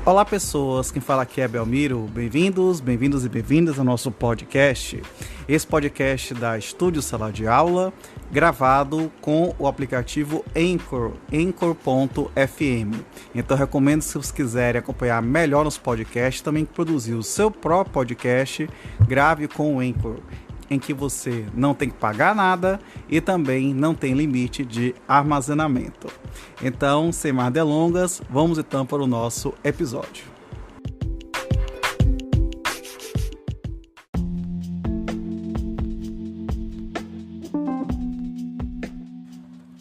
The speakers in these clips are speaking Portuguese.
Olá pessoas, quem fala aqui é Belmiro, bem-vindos e bem-vindas ao nosso podcast. Esse podcast da Estúdio Sala de Aula, gravado com o aplicativo Anchor, Anchor.fm. Então recomendo, se vocês quiserem acompanhar melhor nos podcasts, também produzir o seu próprio podcast, grave com o Anchor, em que você não tem que pagar nada e também não tem limite de armazenamento. Então, sem mais delongas, vamos então para o nosso episódio.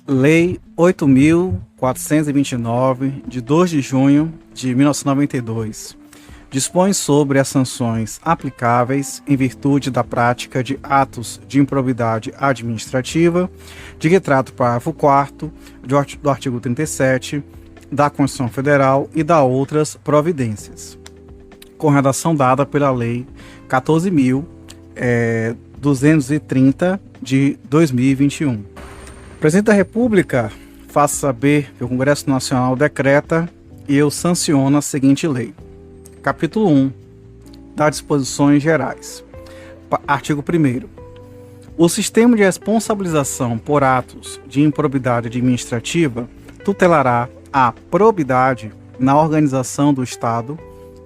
Lei 8.429, de 2 de junho de 1992, dispõe sobre as sanções aplicáveis em virtude da prática de atos de improbidade administrativa, de que trata o parágrafo 4º do artigo 37 da Constituição Federal e da outras providências, com redação dada pela Lei 14.230 de 2021. O Presidente da República faz saber que o Congresso Nacional decreta e eu sanciono a seguinte lei. Capítulo 1 das Disposições Gerais. Artigo 1º. O sistema de responsabilização por atos de improbidade administrativa tutelará a probidade na organização do Estado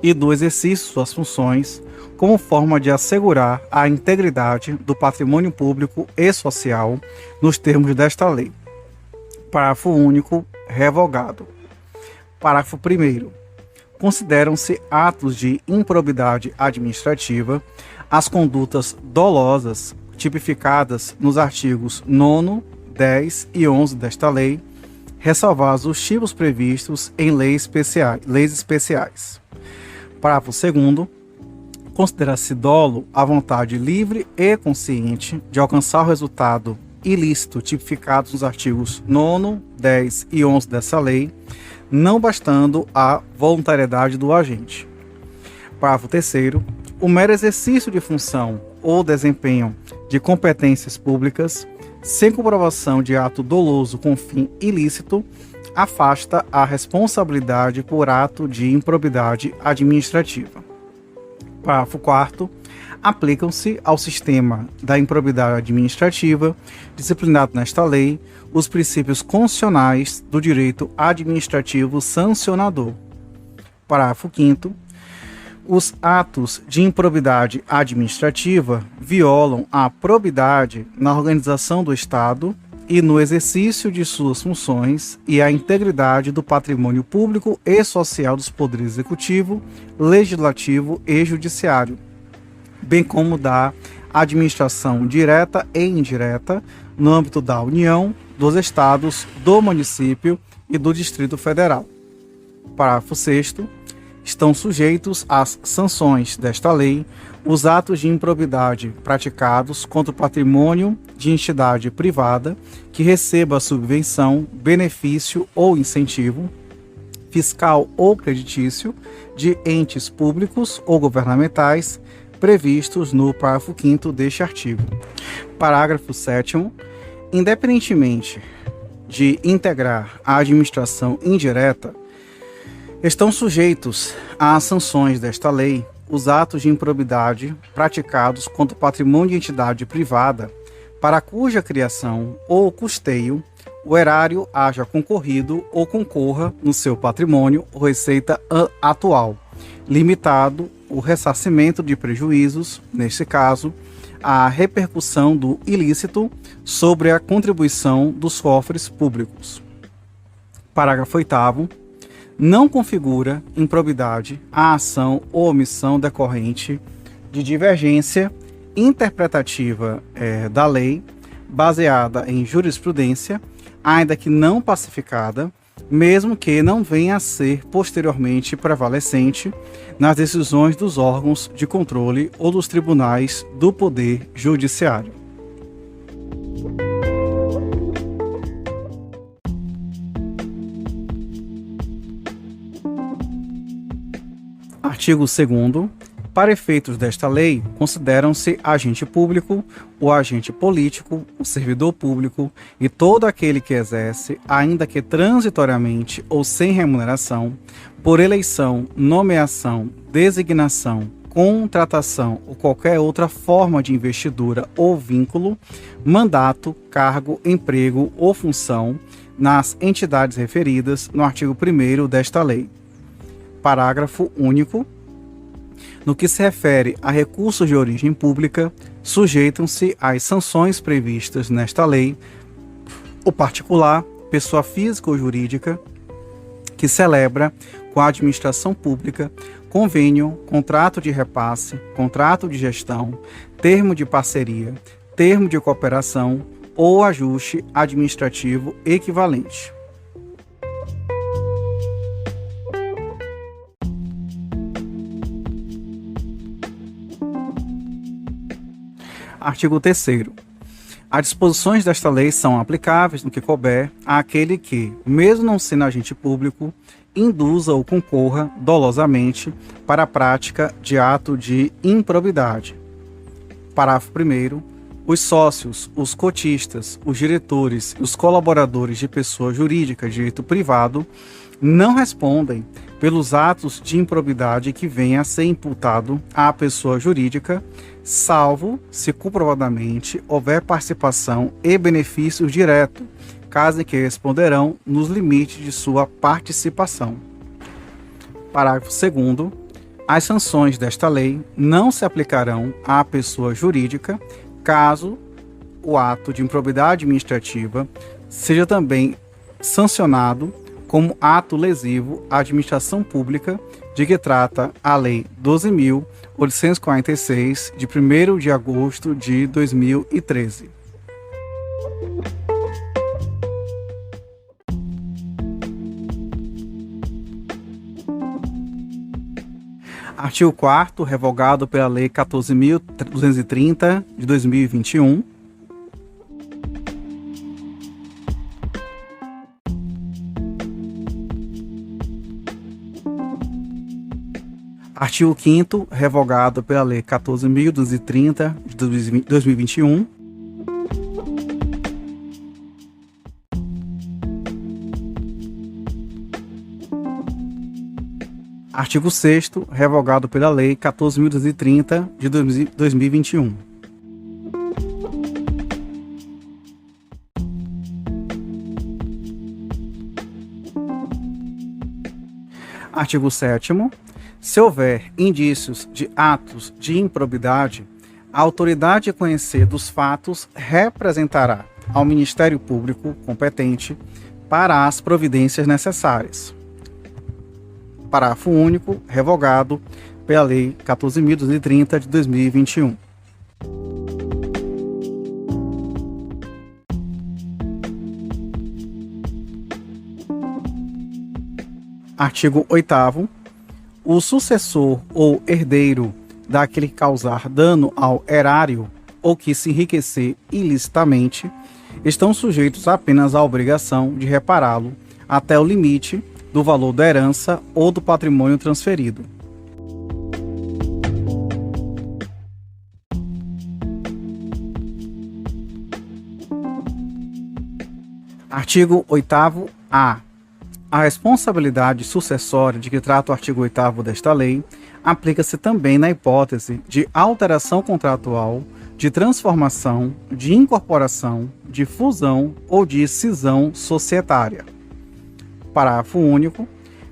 e do exercício de suas funções, como forma de assegurar a integridade do patrimônio público e social nos termos desta lei. Parágrafo único revogado. Parágrafo 1º. Consideram-se atos de improbidade administrativa as condutas dolosas tipificadas nos artigos 9º, 10 e 11 desta lei, ressalvados os tipos previstos em leis especiais. Parágrafo 2º. Considera-se dolo a vontade livre e consciente de alcançar o resultado ilícito tipificado nos artigos 9º, 10 e 11 dessa lei, não bastando a voluntariedade do agente. Parágrafo 3º. O mero exercício de função ou desempenho de competências públicas, sem comprovação de ato doloso com fim ilícito, afasta a responsabilidade por ato de improbidade administrativa. Parágrafo 4º. Aplicam-se ao sistema da improbidade administrativa, disciplinado nesta lei, os princípios constitucionais do direito administrativo sancionador. Parágrafo 5º. Os atos de improbidade administrativa violam a probidade na organização do Estado e no exercício de suas funções e a integridade do patrimônio público e social dos poderes executivo, legislativo e judiciário, bem como da administração direta e indireta no âmbito da União, dos Estados, do município e do Distrito Federal. Parágrafo 6º. Estão sujeitos às sanções desta lei os atos de improbidade praticados contra o patrimônio de entidade privada que receba subvenção, benefício ou incentivo fiscal ou creditício de entes públicos ou governamentais previstos no parágrafo 5º deste artigo. Parágrafo 7º. Independentemente de integrar a administração indireta, estão sujeitos às sanções desta lei os atos de improbidade praticados contra o patrimônio de entidade privada para cuja criação ou custeio o erário haja concorrido ou concorra no seu patrimônio ou receita atual, limitado o ressarcimento de prejuízos, neste caso, a repercussão do ilícito sobre a contribuição dos cofres públicos. Parágrafo 8º. Não configura improbidade a ação ou omissão decorrente de divergência interpretativa da lei, baseada em jurisprudência, ainda que não pacificada, mesmo que não venha a ser posteriormente prevalecente nas decisões dos órgãos de controle ou dos tribunais do Poder Judiciário. Artigo 2º, Para efeitos desta lei, consideram-se agente público, o agente político, o servidor público e todo aquele que exerce, ainda que transitoriamente ou sem remuneração, por eleição, nomeação, designação, contratação ou qualquer outra forma de investidura ou vínculo, mandato, cargo, emprego ou função nas entidades referidas no artigo 1º desta lei. Parágrafo único. No que se refere a recursos de origem pública, sujeitam-se às sanções previstas nesta lei o particular, pessoa física ou jurídica, que celebra com a administração pública convênio, contrato de repasse, contrato de gestão, termo de parceria, termo de cooperação ou ajuste administrativo equivalente. Artigo 3º. As disposições desta lei são aplicáveis, no que couber, àquele que, mesmo não sendo agente público, induza ou concorra dolosamente para a prática de ato de improbidade. Parágrafo 1º. Os sócios, os cotistas, os diretores e os colaboradores de pessoa jurídica de direito privado não respondem pelos atos de improbidade que venha a ser imputado à pessoa jurídica, salvo se comprovadamente houver participação e benefícios diretos, caso em que responderão nos limites de sua participação. Parágrafo 2º. As sanções desta lei não se aplicarão à pessoa jurídica, caso o ato de improbidade administrativa seja também sancionado como ato lesivo à administração pública, de que trata a Lei 12.846, de 1º de agosto de 2013. Artigo 4º, revogado pela Lei 14.230, de 2021. Artigo 5º, revogado pela Lei 14.230, de 2021. Artigo 6º, revogado pela Lei 14.230, de 2021. Artigo 7º. Se houver indícios de atos de improbidade, a autoridade a conhecer dos fatos representará ao Ministério Público competente para as providências necessárias. Parágrafo único, revogado pela Lei 14.230 de 2021. Artigo 8º. O sucessor ou herdeiro daquele que causar dano ao erário ou que se enriquecer ilicitamente estão sujeitos apenas à obrigação de repará-lo até o limite do valor da herança ou do patrimônio transferido. Artigo 8º-A. A responsabilidade sucessória de que trata o artigo 8º desta lei aplica-se também na hipótese de alteração contratual, de transformação, de incorporação, de fusão ou de cisão societária. Parágrafo único.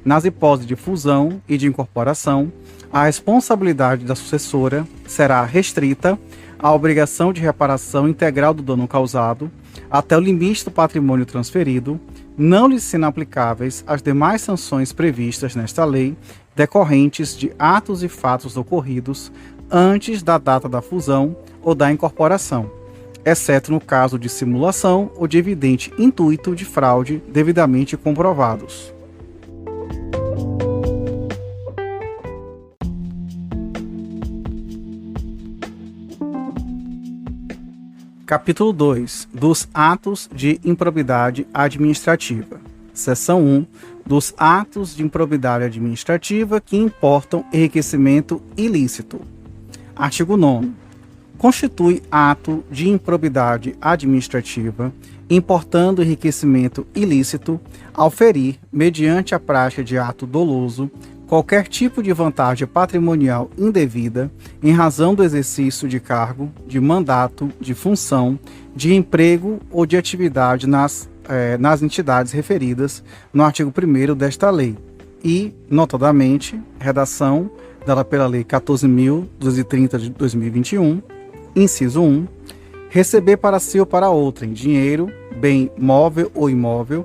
Nas hipóteses de fusão e de incorporação, a responsabilidade da sucessora será restrita à obrigação de reparação integral do dano causado até o limite do patrimônio transferido, não lhes sendo aplicáveis as demais sanções previstas nesta lei decorrentes de atos e fatos ocorridos antes da data da fusão ou da incorporação, exceto no caso de simulação ou de evidente intuito de fraude devidamente comprovados. Capítulo 2. Dos atos de improbidade administrativa. Seção 1. dos atos de improbidade administrativa que importam enriquecimento ilícito. Artigo 9º. Constitui ato de improbidade administrativa importando enriquecimento ilícito ao ferir, mediante a prática de ato doloso, qualquer tipo de vantagem patrimonial indevida em razão do exercício de cargo, de mandato, de função, de emprego ou de atividade nas entidades referidas no artigo 1º desta lei e, notadamente, redação dada pela Lei 14.230 de 2021, inciso 1, receber para si ou para outrem dinheiro, bem móvel ou imóvel,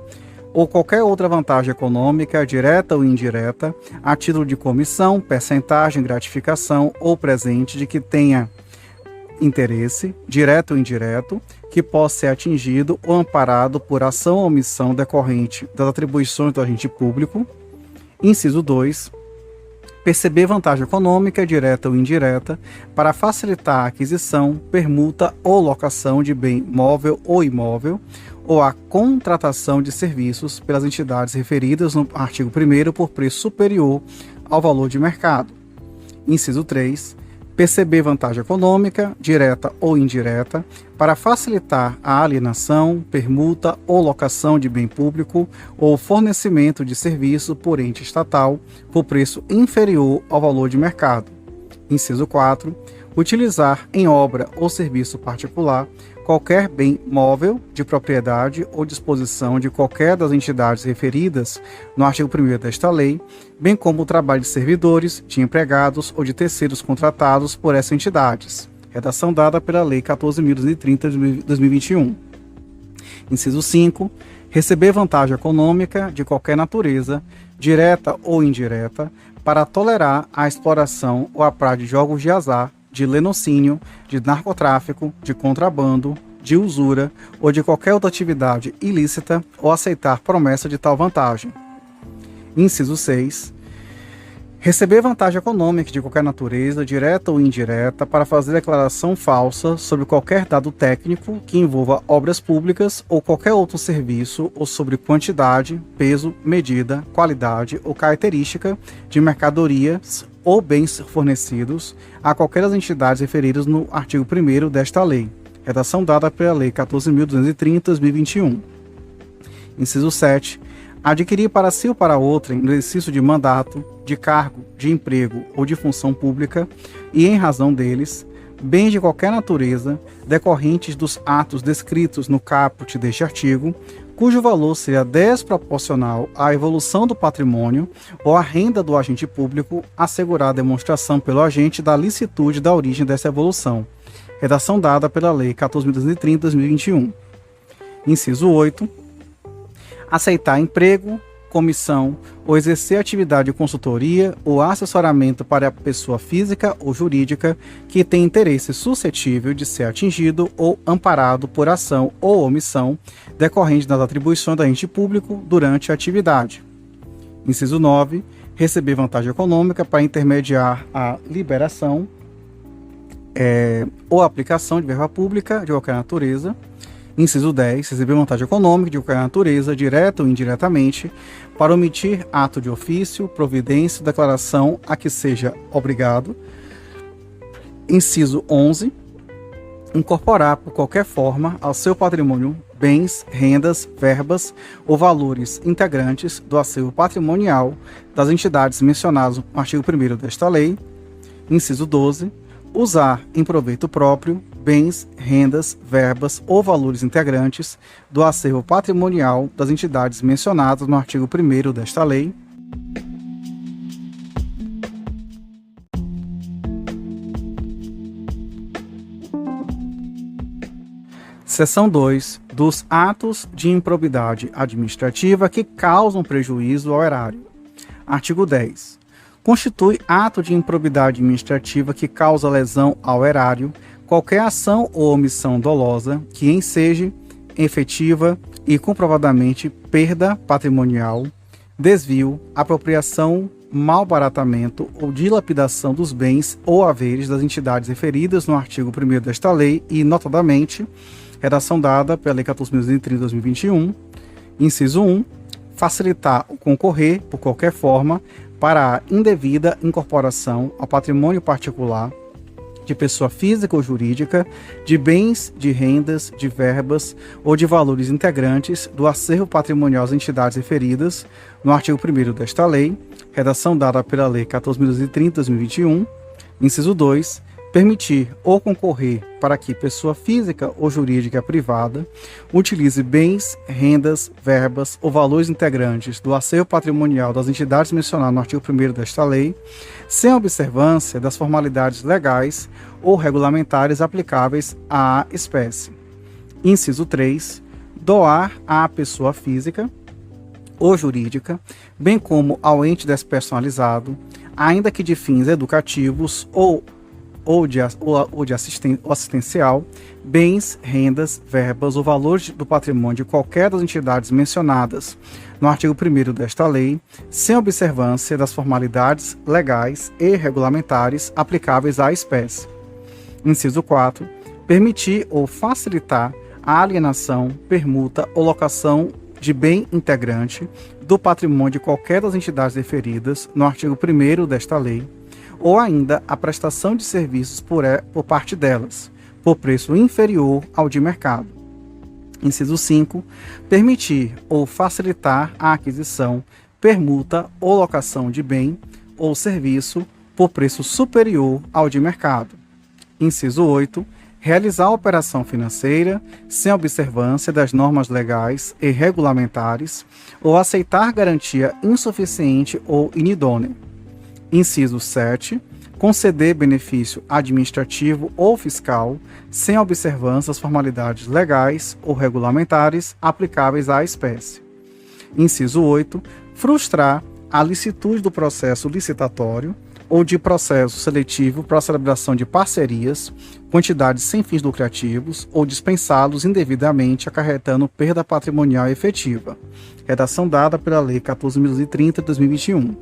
ou qualquer outra vantagem econômica, direta ou indireta, a título de comissão, percentagem, gratificação ou presente de que tenha interesse, direto ou indireto, que possa ser atingido ou amparado por ação ou omissão decorrente das atribuições do agente público. Inciso 2. Perceber vantagem econômica, direta ou indireta, para facilitar a aquisição, permuta ou locação de bem móvel ou imóvel, ou a contratação de serviços pelas entidades referidas no artigo 1º por preço superior ao valor de mercado. Inciso 3. Perceber vantagem econômica, direta ou indireta, para facilitar a alienação, permuta ou locação de bem público ou fornecimento de serviço por ente estatal por preço inferior ao valor de mercado. Inciso 4. Utilizar em obra ou serviço particular qualquer bem móvel de propriedade ou disposição de qualquer das entidades referidas no artigo 1º desta lei, bem como o trabalho de servidores, de empregados ou de terceiros contratados por essas entidades. Redação dada pela Lei 14.230 de 2021. Inciso 5. Receber vantagem econômica de qualquer natureza, direta ou indireta, para tolerar a exploração ou a prática de jogos de azar, de lenocínio, de narcotráfico, de contrabando, de usura ou de qualquer outra atividade ilícita ou aceitar promessa de tal vantagem. Inciso 6. Receber vantagem econômica de qualquer natureza, direta ou indireta, para fazer declaração falsa sobre qualquer dado técnico que envolva obras públicas ou qualquer outro serviço ou sobre quantidade, peso, medida, qualidade ou característica de mercadorias ou bens fornecidos a qualquer das entidades referidas no artigo 1º desta lei. Redação dada pela Lei 14.230 de 2021. Inciso 7. Adquirir para si ou para outrem, no exercício de mandato, de cargo, de emprego ou de função pública, e em razão deles, bens de qualquer natureza, decorrentes dos atos descritos no caput deste artigo, cujo valor seja desproporcional à evolução do patrimônio ou à renda do agente público, assegurar a demonstração pelo agente da licitude da origem dessa evolução. Redação dada pela Lei 14.230 de 2021. Inciso 8. Aceitar emprego, comissão ou exercer atividade de consultoria ou assessoramento para a pessoa física ou jurídica que tem interesse suscetível de ser atingido ou amparado por ação ou omissão decorrente das atribuições do agente público durante a atividade. Inciso 9. Receber vantagem econômica para intermediar a liberação ou aplicação de verba pública de qualquer natureza. Inciso 10. Receber vantagem econômica de qualquer natureza, direta ou indiretamente, para omitir ato de ofício, providência, declaração a que seja obrigado. Inciso 11. Incorporar por qualquer forma ao seu patrimônio bens, rendas, verbas ou valores integrantes do acervo patrimonial das entidades mencionadas no artigo 1º desta lei. Inciso 12. Usar em proveito próprio bens, rendas, verbas ou valores integrantes do acervo patrimonial das entidades mencionadas no artigo 1º desta lei. Seção 2. Dos atos de improbidade administrativa que causam prejuízo ao erário. Artigo 10. Constitui ato de improbidade administrativa que causa lesão ao erário qualquer ação ou omissão dolosa que enseje efetiva e comprovadamente perda patrimonial, desvio, apropriação, malbaratamento ou dilapidação dos bens ou haveres das entidades referidas no artigo 1º desta lei e, notadamente, redação dada pela Lei 14.230 de 2021, inciso 1, facilitar ou concorrer, por qualquer forma, para a indevida incorporação ao patrimônio particular de pessoa física ou jurídica, de bens, de rendas, de verbas ou de valores integrantes do acervo patrimonial das entidades referidas no artigo 1º desta lei, redação dada pela Lei 14.030/2021, inciso 2, permitir ou concorrer para que pessoa física ou jurídica privada utilize bens, rendas, verbas ou valores integrantes do acervo patrimonial das entidades mencionadas no artigo 1º desta lei, sem observância das formalidades legais ou regulamentares aplicáveis à espécie. Inciso 3. Doar à pessoa física ou jurídica, bem como ao ente despersonalizado, ainda que de fins educativos ou de assistencial, bens, rendas, verbas ou valores do patrimônio de qualquer das entidades mencionadas no artigo 1º desta lei, sem observância das formalidades legais e regulamentares aplicáveis à espécie. Inciso 4. Permitir ou facilitar a alienação, permuta ou locação de bem integrante do patrimônio de qualquer das entidades referidas no artigo 1º desta lei, ou ainda a prestação de serviços por parte delas, por preço inferior ao de mercado. Inciso 5. Permitir ou facilitar a aquisição, permuta ou locação de bem ou serviço por preço superior ao de mercado. Inciso 8. Realizar operação financeira sem observância das normas legais e regulamentares ou aceitar garantia insuficiente ou inidônea. Inciso 7. Conceder benefício administrativo ou fiscal sem observância das formalidades legais ou regulamentares aplicáveis à espécie. Inciso 8. Frustrar a licitude do processo licitatório ou de processo seletivo para a celebração de parcerias, quantidades sem fins lucrativos ou dispensá-los indevidamente, acarretando perda patrimonial efetiva. Redação dada pela Lei 14.030/2021.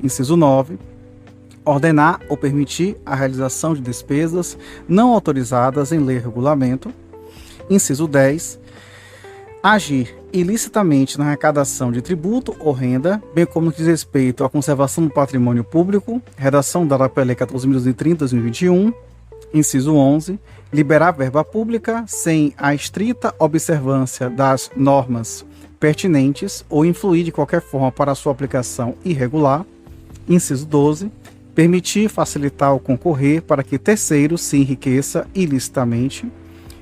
Inciso 9. Ordenar ou permitir a realização de despesas não autorizadas em lei ou regulamento. Inciso 10. Agir ilicitamente na arrecadação de tributo ou renda, bem como no que diz respeito à conservação do patrimônio público. Redação dada pela Lei 14.030/2021. Inciso 11. Liberar verba pública sem a estrita observância das normas pertinentes ou influir de qualquer forma para a sua aplicação irregular. Inciso 12. Permitir, facilitar ou concorrer para que terceiro se enriqueça ilicitamente.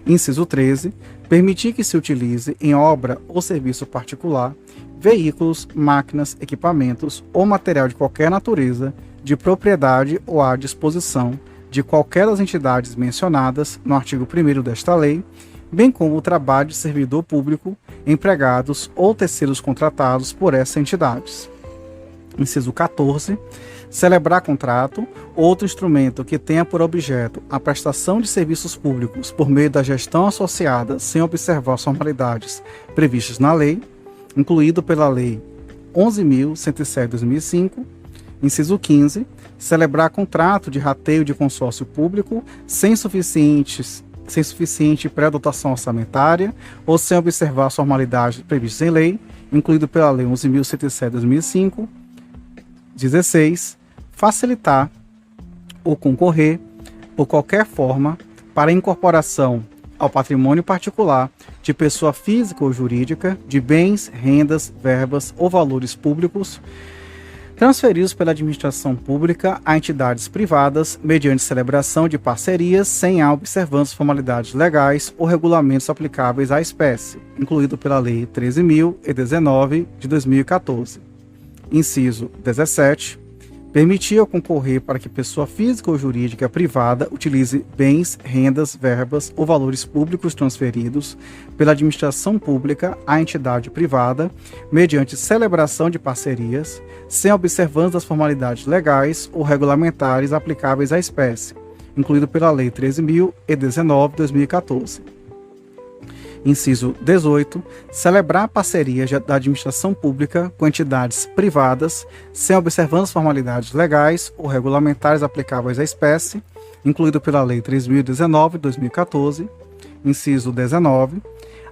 Inciso 13. Permitir que se utilize em obra ou serviço particular veículos, máquinas, equipamentos ou material de qualquer natureza de propriedade ou à disposição de qualquer das entidades mencionadas no artigo 1º desta lei, bem como o trabalho de servidor público, empregados ou terceiros contratados por essas entidades. Inciso 14. Celebrar contrato ou outro instrumento que tenha por objeto a prestação de serviços públicos por meio da gestão associada sem observar as formalidades previstas na lei, incluído pela Lei 11.107/2005. Inciso 15. Celebrar contrato de rateio de consórcio público sem suficiente pré-dotação orçamentária ou sem observar as formalidades previstas em lei, incluído pela Lei 11.107/2005. 16. Facilitar ou concorrer, por qualquer forma, para a incorporação ao patrimônio particular de pessoa física ou jurídica de bens, rendas, verbas ou valores públicos transferidos pela administração pública a entidades privadas mediante celebração de parcerias sem a observância de formalidades legais ou regulamentos aplicáveis à espécie, incluído pela Lei 13.019 de 2014. Inciso 17. Permitir ou concorrer para que pessoa física ou jurídica privada utilize bens, rendas, verbas ou valores públicos transferidos pela administração pública à entidade privada, mediante celebração de parcerias, sem observância das formalidades legais ou regulamentares aplicáveis à espécie, incluído pela Lei 13.019 de 2014. Inciso 18. Celebrar parcerias da administração pública com entidades privadas sem observância das formalidades legais ou regulamentares aplicáveis à espécie, incluído pela Lei 3.019 de 2014. Inciso 19.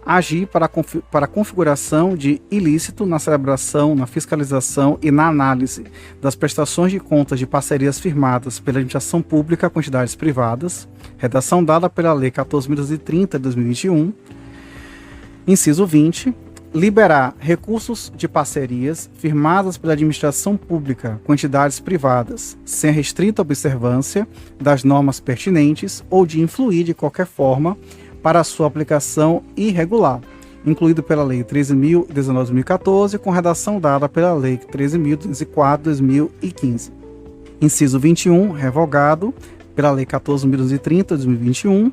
agir para a configuração de ilícito na celebração, na fiscalização e na análise das prestações de contas de parcerias firmadas pela administração pública com entidades privadas, redação dada pela Lei 14.230 de 2021. Inciso 20. Liberar recursos de parcerias firmadas pela administração pública com entidades privadas, sem a restrita observância das normas pertinentes ou de influir de qualquer forma para a sua aplicação irregular, incluído pela Lei 13.019 de 2014, com redação dada pela Lei 13.204 de 2015. Inciso 21, revogado pela Lei 14.230 de 2021.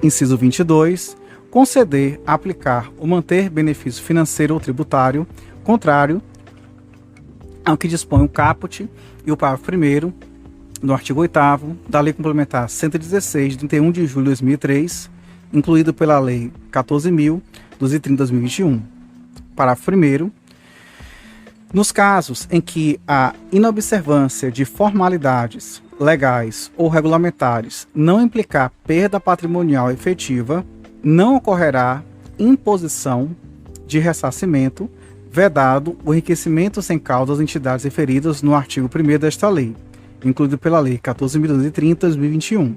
Inciso 22, conceder, aplicar ou manter benefício financeiro ou tributário contrário ao que dispõe o caput e o parágrafo 1º do artigo 8º da Lei Complementar 116, de 31 de julho de 2003, incluído pela Lei 14.230 de 2021. Parágrafo 1º. Nos casos em que a inobservância de formalidades legais ou regulamentares não implicar perda patrimonial efetiva, não ocorrerá imposição de ressarcimento, vedado o enriquecimento sem causa das entidades referidas no artigo 1º desta lei, incluído pela Lei 14.230 de 2021.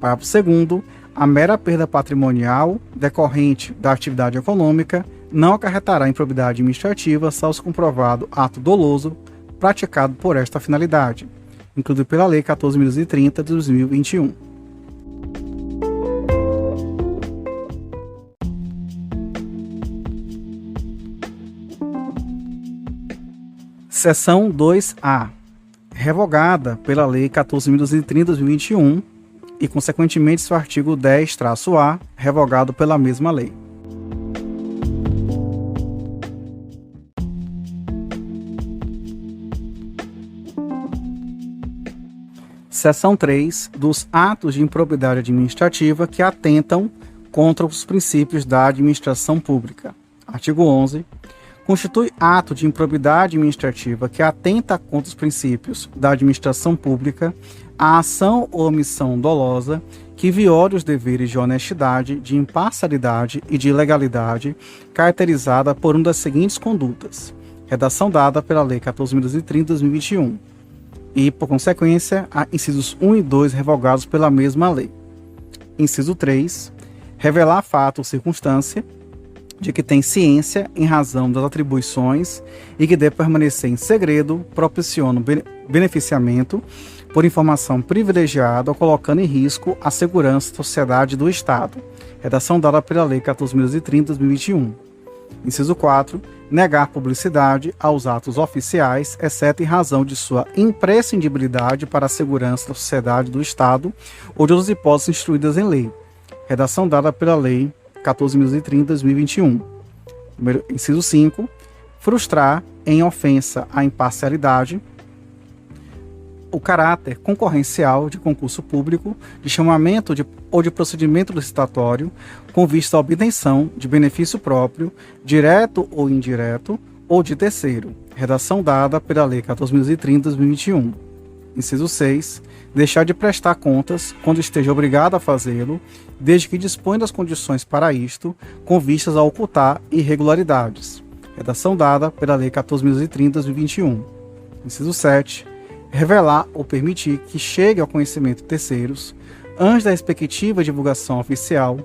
Parágrafo 2º. A mera perda patrimonial decorrente da atividade econômica não acarretará improbidade administrativa, salvo comprovado ato doloso praticado por esta finalidade, incluído pela Lei 14.230 de 2021. Seção 2A. Revogada pela Lei 14.230 de 2021 e, consequentemente, seu artigo 10-A, revogado pela mesma lei. Seção 3. Dos atos de improbidade administrativa que atentam contra os princípios da administração pública. Artigo 11. Constitui ato de improbidade administrativa que atenta contra os princípios da administração pública a ação ou omissão dolosa que viole os deveres de honestidade, de imparcialidade e de legalidade, caracterizada por uma das seguintes condutas. Redação dada pela Lei 14.230 de 2021. E, por consequência, há incisos 1 e 2 revogados pela mesma lei. Inciso 3. Revelar fato ou circunstância de que tem ciência em razão das atribuições e que deve permanecer em segredo, propiciando beneficiamento por informação privilegiada ou colocando em risco a segurança da sociedade e do Estado. Redação dada pela Lei 14.230 de 2021. Inciso 4. Negar publicidade aos atos oficiais, exceto em razão de sua imprescindibilidade para a segurança da sociedade e do Estado ou de outras hipóteses instruídas em lei. Redação dada pela Lei 14.230 de 2021. Inciso 5. Frustrar em ofensa à imparcialidade o caráter concorrencial de concurso público, de chamamento ou de procedimento licitatório, com vista à obtenção de benefício próprio, direto ou indireto, ou de terceiro. Redação dada pela Lei 14.230 de 2021. Inciso 6. Deixar de prestar contas, quando esteja obrigado a fazê-lo, desde que dispõe das condições para isto, com vistas a ocultar irregularidades. Redação dada pela Lei 14.230 de 2021. Inciso 7. Revelar ou permitir que chegue ao conhecimento de terceiros, antes da respectiva divulgação oficial,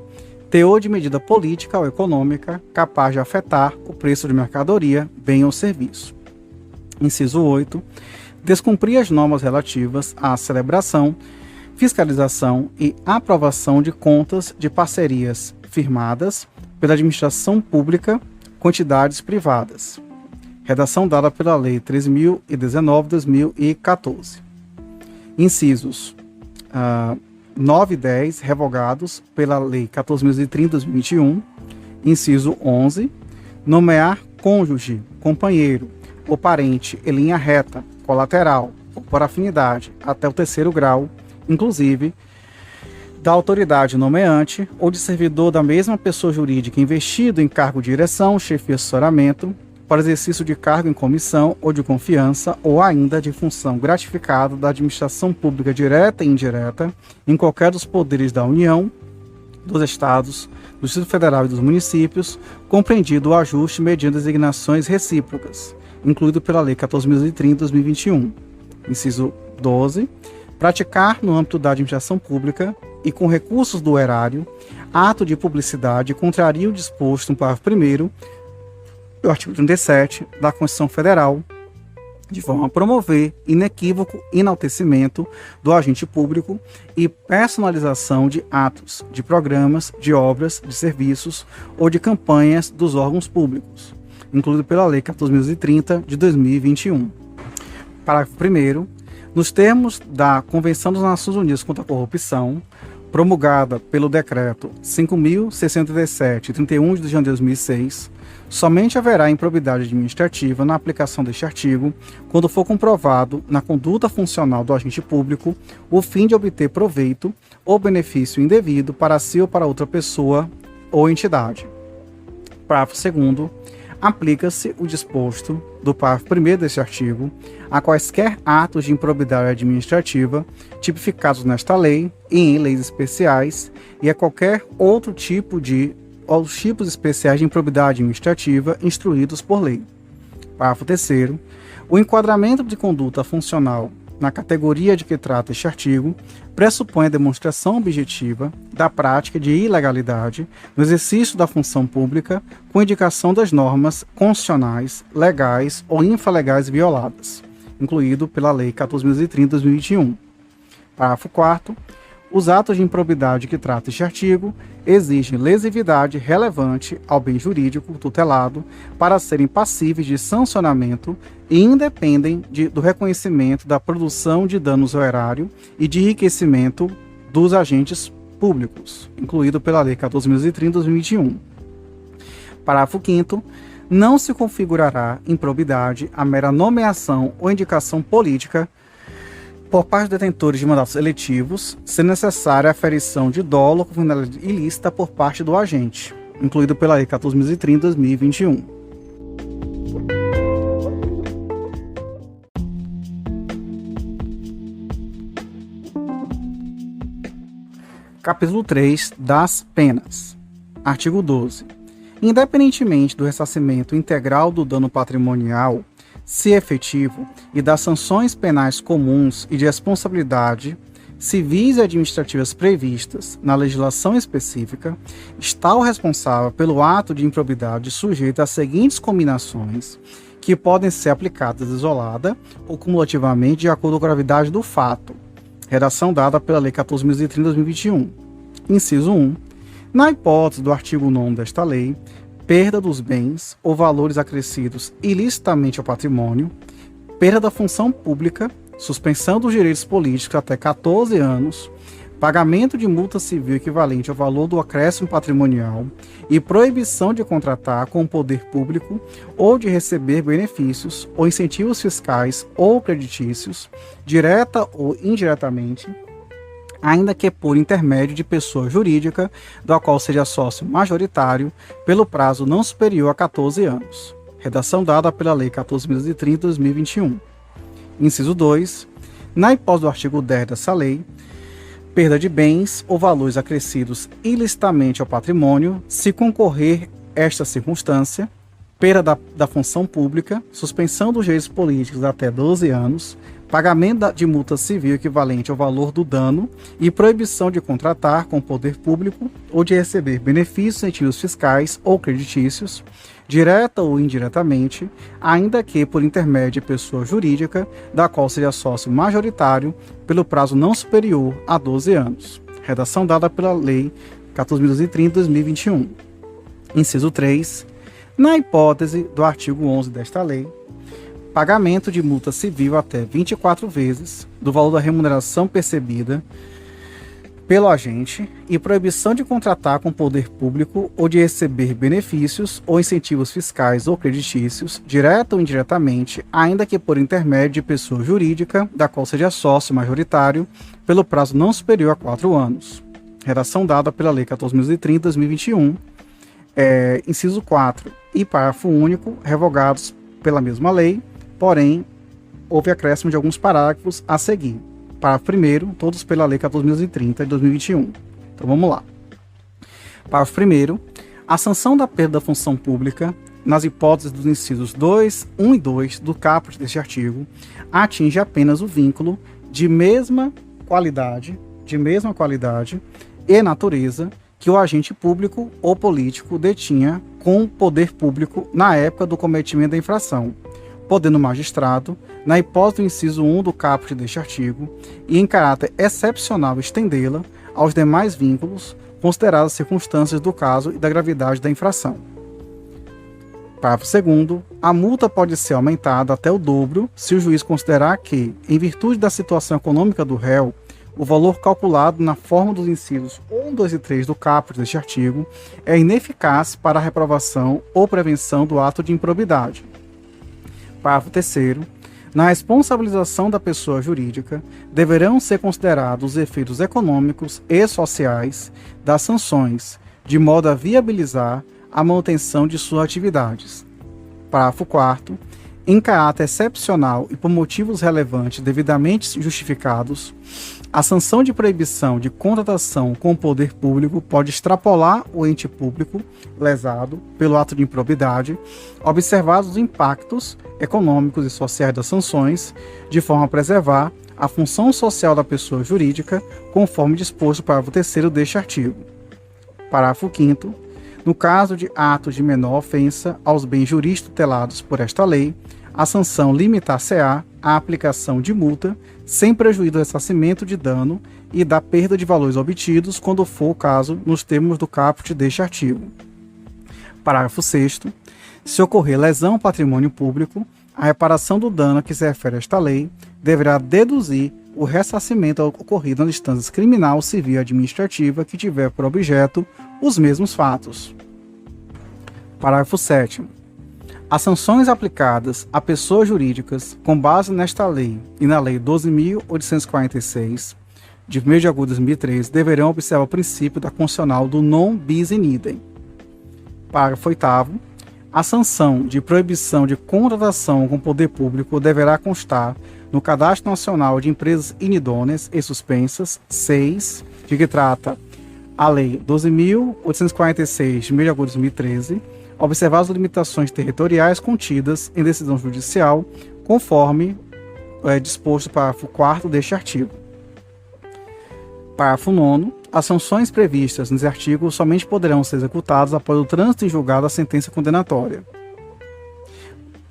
teor de medida política ou econômica capaz de afetar o preço de mercadoria, bem ou serviço. Inciso 8. Descumprir as normas relativas à celebração, fiscalização e aprovação de contas de parcerias firmadas pela administração pública com entidades privadas. Redação dada pela Lei 13.019 de 2014. Incisos 9 e 10, revogados pela Lei 14.030 de 2021. Inciso 11. Nomear cônjuge, companheiro ou parente em linha reta, colateral ou por afinidade até o terceiro grau, inclusive da autoridade nomeante ou de servidor da mesma pessoa jurídica investido em cargo de direção, chefia e assessoramento, para exercício de cargo em comissão ou de confiança ou ainda de função gratificada da administração pública direta e indireta em qualquer dos poderes da União, dos Estados, do Distrito Federal e dos municípios, compreendido o ajuste mediante designações recíprocas, incluído pela Lei 14.030 de 2021. Inciso 12. Praticar, no âmbito da administração pública e com recursos do erário, ato de publicidade que contraria o disposto no parágrafo 1º do artigo 37 da Constituição Federal, de forma a promover inequívoco enaltecimento do agente público e personalização de atos, de programas, de obras, de serviços ou de campanhas dos órgãos públicos, incluído pela Lei 14.030 de 2021. Parágrafo 1º. Nos termos da Convenção das Nações Unidas contra a Corrupção, promulgada pelo Decreto 5.637, 31 de janeiro de 2006, somente haverá improbidade administrativa na aplicação deste artigo quando for comprovado na conduta funcional do agente público o fim de obter proveito ou benefício indevido para si ou para outra pessoa ou entidade. Parágrafo 2º. Aplica-se o disposto do parágrafo 1º deste artigo a quaisquer atos de improbidade administrativa tipificados nesta lei e em leis especiais e a qualquer outro tipo de aos tipos especiais de improbidade administrativa instruídos por lei. Parágrafo 3º. O enquadramento de conduta funcional na categoria de que trata este artigo pressupõe a demonstração objetiva da prática de ilegalidade no exercício da função pública com indicação das normas constitucionais, legais ou infralegais violadas, incluído pela Lei 14.030 de 2021. Parágrafo 4º. Os atos de improbidade que trata este artigo exigem lesividade relevante ao bem jurídico tutelado para serem passíveis de sancionamento e independem do reconhecimento da produção de danos ao erário e de enriquecimento dos agentes públicos, incluído pela Lei 14.030 de 2021. Parágrafo 5º. Não se configurará improbidade a mera nomeação ou indicação política por parte de detentores de mandatos eletivos, se necessária a aferição de dolo com finalidade ilícita por parte do agente, incluído pela Lei 14.030 de 2021. Capítulo 3 das penas. Artigo 12. Independentemente do ressarcimento integral do dano patrimonial, se efetivo, e das sanções penais comuns e de responsabilidade civis e administrativas previstas na legislação específica, está o responsável pelo ato de improbidade sujeito às seguintes combinações, que podem ser aplicadas isolada ou cumulativamente de acordo com a gravidade do fato. Redação dada pela Lei 14.030 de 2021. Inciso 1. Na hipótese do artigo 9º desta lei, perda dos bens ou valores acrescidos ilicitamente ao patrimônio, perda da função pública, suspensão dos direitos políticos até 14 anos, pagamento de multa civil equivalente ao valor do acréscimo patrimonial e proibição de contratar com o poder público ou de receber benefícios ou incentivos fiscais ou creditícios, direta ou indiretamente, ainda que por intermédio de pessoa jurídica, da qual seja sócio majoritário, pelo prazo não superior a 14 anos. Redação dada pela Lei 14.030 de 2021. Inciso 2. Na hipótese do artigo 10 dessa lei, perda de bens ou valores acrescidos ilicitamente ao patrimônio, se concorrer esta circunstância, perda da função pública, suspensão dos direitos políticos até 12 anos, pagamento de multa civil equivalente ao valor do dano e proibição de contratar com o poder público ou de receber benefícios, incentivos fiscais ou creditícios, direta ou indiretamente, ainda que por intermédio de pessoa jurídica, da qual seja sócio majoritário, pelo prazo não superior a 12 anos. Redação dada pela Lei 14.030 de 2021. Inciso 3. Na hipótese do artigo 11 desta lei, pagamento de multa civil até 24 vezes do valor da remuneração percebida pelo agente e proibição de contratar com o poder público ou de receber benefícios ou incentivos fiscais ou creditícios, direta ou indiretamente, ainda que por intermédio de pessoa jurídica, da qual seja sócio majoritário, pelo prazo não superior a 4 anos. Redação dada pela Lei 14.030 de 2021, inciso 4 e parágrafo único, revogados pela mesma lei, porém, houve acréscimo de alguns parágrafos a seguir. Parágrafo 1º, todos pela Lei 14.030 de 2021. Então vamos lá. Parágrafo 1º. A sanção da perda da função pública, nas hipóteses dos incisos 2, 1 e 2 do caput deste artigo, atinge apenas o vínculo de mesma qualidade e natureza que o agente público ou político detinha com o poder público na época do cometimento da infração, podendo o magistrado, na hipótese do inciso 1 do caput deste artigo, e em caráter excepcional estendê-la aos demais vínculos, consideradas as circunstâncias do caso e da gravidade da infração. Parágrafo 2º. A multa pode ser aumentada até o dobro se o juiz considerar que, em virtude da situação econômica do réu, o valor calculado na forma dos incisos 1, 2 e 3 do caput deste artigo é ineficaz para a reprovação ou prevenção do ato de improbidade. Parágrafo 3º. Na responsabilização da pessoa jurídica, deverão ser considerados os efeitos econômicos e sociais das sanções, de modo a viabilizar a manutenção de suas atividades. Parágrafo 4º. Em caráter excepcional e por motivos relevantes devidamente justificados, a sanção de proibição de contratação com o poder público pode extrapolar o ente público lesado pelo ato de improbidade, observados os impactos econômicos e sociais das sanções, de forma a preservar a função social da pessoa jurídica, conforme disposto no parágrafo 3º deste artigo. Parágrafo 5º. No caso de atos de menor ofensa aos bens jurídicos tutelados por esta lei, a sanção limitar-se-á à aplicação de multa, sem prejuízo do ressarcimento de dano e da perda de valores obtidos, quando for o caso, nos termos do caput deste artigo. Parágrafo 6º. Se ocorrer lesão ao patrimônio público, a reparação do dano a que se refere esta lei deverá deduzir o ressarcimento ocorrido nas instâncias criminal, civil e administrativa que tiver por objeto os mesmos fatos. Parágrafo 7º. As sanções aplicadas a pessoas jurídicas com base nesta lei e na Lei 12.846, de 1º de agosto de 2013, deverão observar o princípio da constitucional do non bis in idem. Parágrafo 8º. A sanção de proibição de contratação com o poder público deverá constar no Cadastro Nacional de Empresas Inidôneas e Suspensas, 6, de que trata a Lei 12.846, de 1º de agosto de 2013, observar as limitações territoriais contidas em decisão judicial, conforme disposto no parágrafo 4º deste artigo. Parágrafo 9º. As sanções previstas nesse artigo somente poderão ser executadas após o trânsito em julgado da sentença condenatória.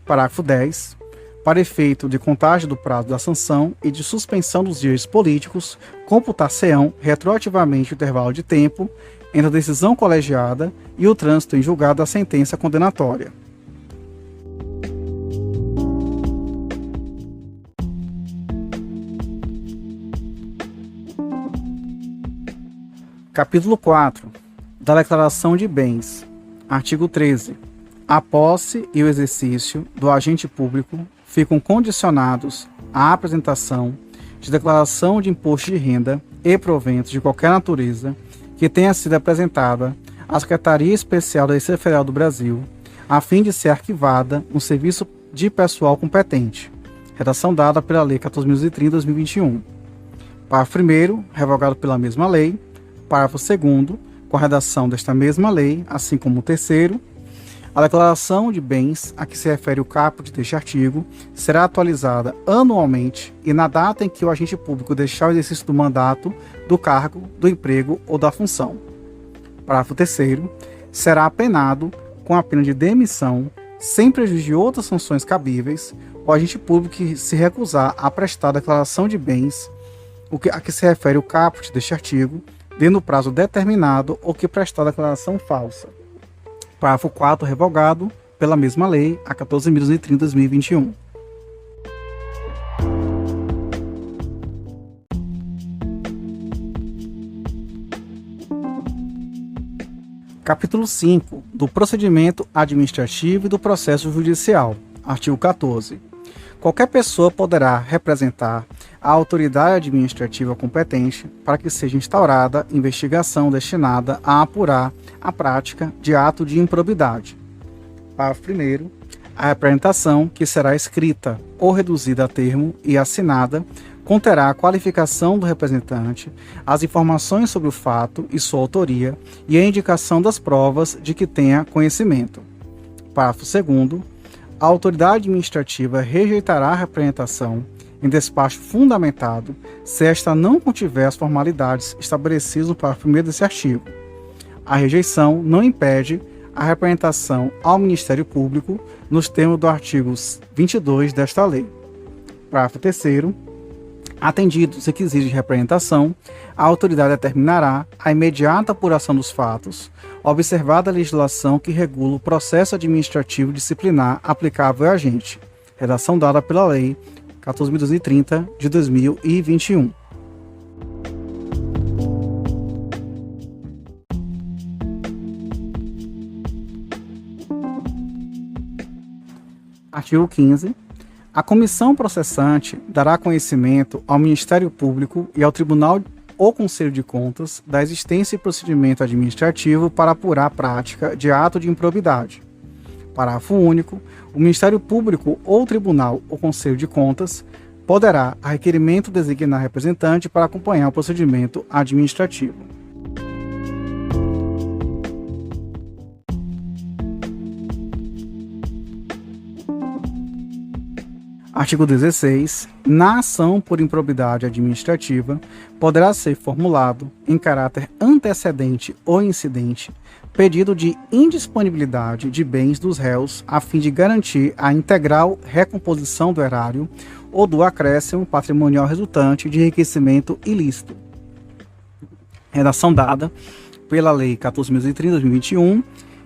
Parágrafo 10. Para efeito de contagem do prazo da sanção e de suspensão dos direitos políticos, computar-se-ão retroativamente o intervalo de tempo entre a decisão colegiada e o trânsito em julgado da sentença condenatória. Capítulo 4. Da declaração de bens. Artigo 13. A posse e o exercício do agente público ficam condicionados à apresentação de declaração de imposto de renda e proventos de qualquer natureza que tenha sido apresentada à Secretaria Especial da Receita Federal do Brasil, a fim de ser arquivada no serviço de pessoal competente. Redação dada pela Lei 14.030 de 2021. Parágrafo 1º, revogado pela mesma lei. Parágrafo 2º, com a redação desta mesma lei, assim como o 3º, a declaração de bens a que se refere o caput deste artigo será atualizada anualmente e na data em que o agente público deixar o exercício do mandato, do cargo, do emprego ou da função. Parágrafo 3º, será apenado com a pena de demissão, sem prejuízo de outras sanções cabíveis, o agente público que se recusar a prestar a declaração de bens a que se refere o caput deste artigo, dentro do prazo determinado ou que prestar a declaração falsa. Parágrafo 4º, revogado pela mesma lei, a 14.030 de 2021. Capítulo 5. Do procedimento administrativo e do processo judicial. Artigo 14. Qualquer pessoa poderá representar a autoridade administrativa competente para que seja instaurada investigação destinada a apurar a prática de ato de improbidade. Parágrafo 1º. A representação, que será escrita ou reduzida a termo e assinada conterá a qualificação do representante, as informações sobre o fato e sua autoria e a indicação das provas de que tenha conhecimento. Parágrafo 2º. A autoridade administrativa rejeitará a representação em despacho fundamentado se esta não contiver as formalidades estabelecidas no parágrafo 1º desse artigo. A rejeição não impede a representação ao Ministério Público nos termos do artigo 22 desta lei. Parágrafo 3º. Atendidos os requisitos de representação, a autoridade determinará a imediata apuração dos fatos, observada a legislação que regula o processo administrativo disciplinar aplicável ao agente. Redação dada pela Lei 14.230 de 2021. Artigo 15. A comissão processante dará conhecimento ao Ministério Público e ao Tribunal ou Conselho de Contas da existência e procedimento administrativo para apurar a prática de ato de improbidade. Parágrafo único. O Ministério Público ou Tribunal ou Conselho de Contas poderá, a requerimento, designar representante para acompanhar o procedimento administrativo. Artigo 16. Na ação por improbidade administrativa, poderá ser formulado, em caráter antecedente ou incidente, pedido de indisponibilidade de bens dos réus a fim de garantir a integral recomposição do erário ou do acréscimo patrimonial resultante de enriquecimento ilícito. Redação dada pela Lei 14.030 de 2021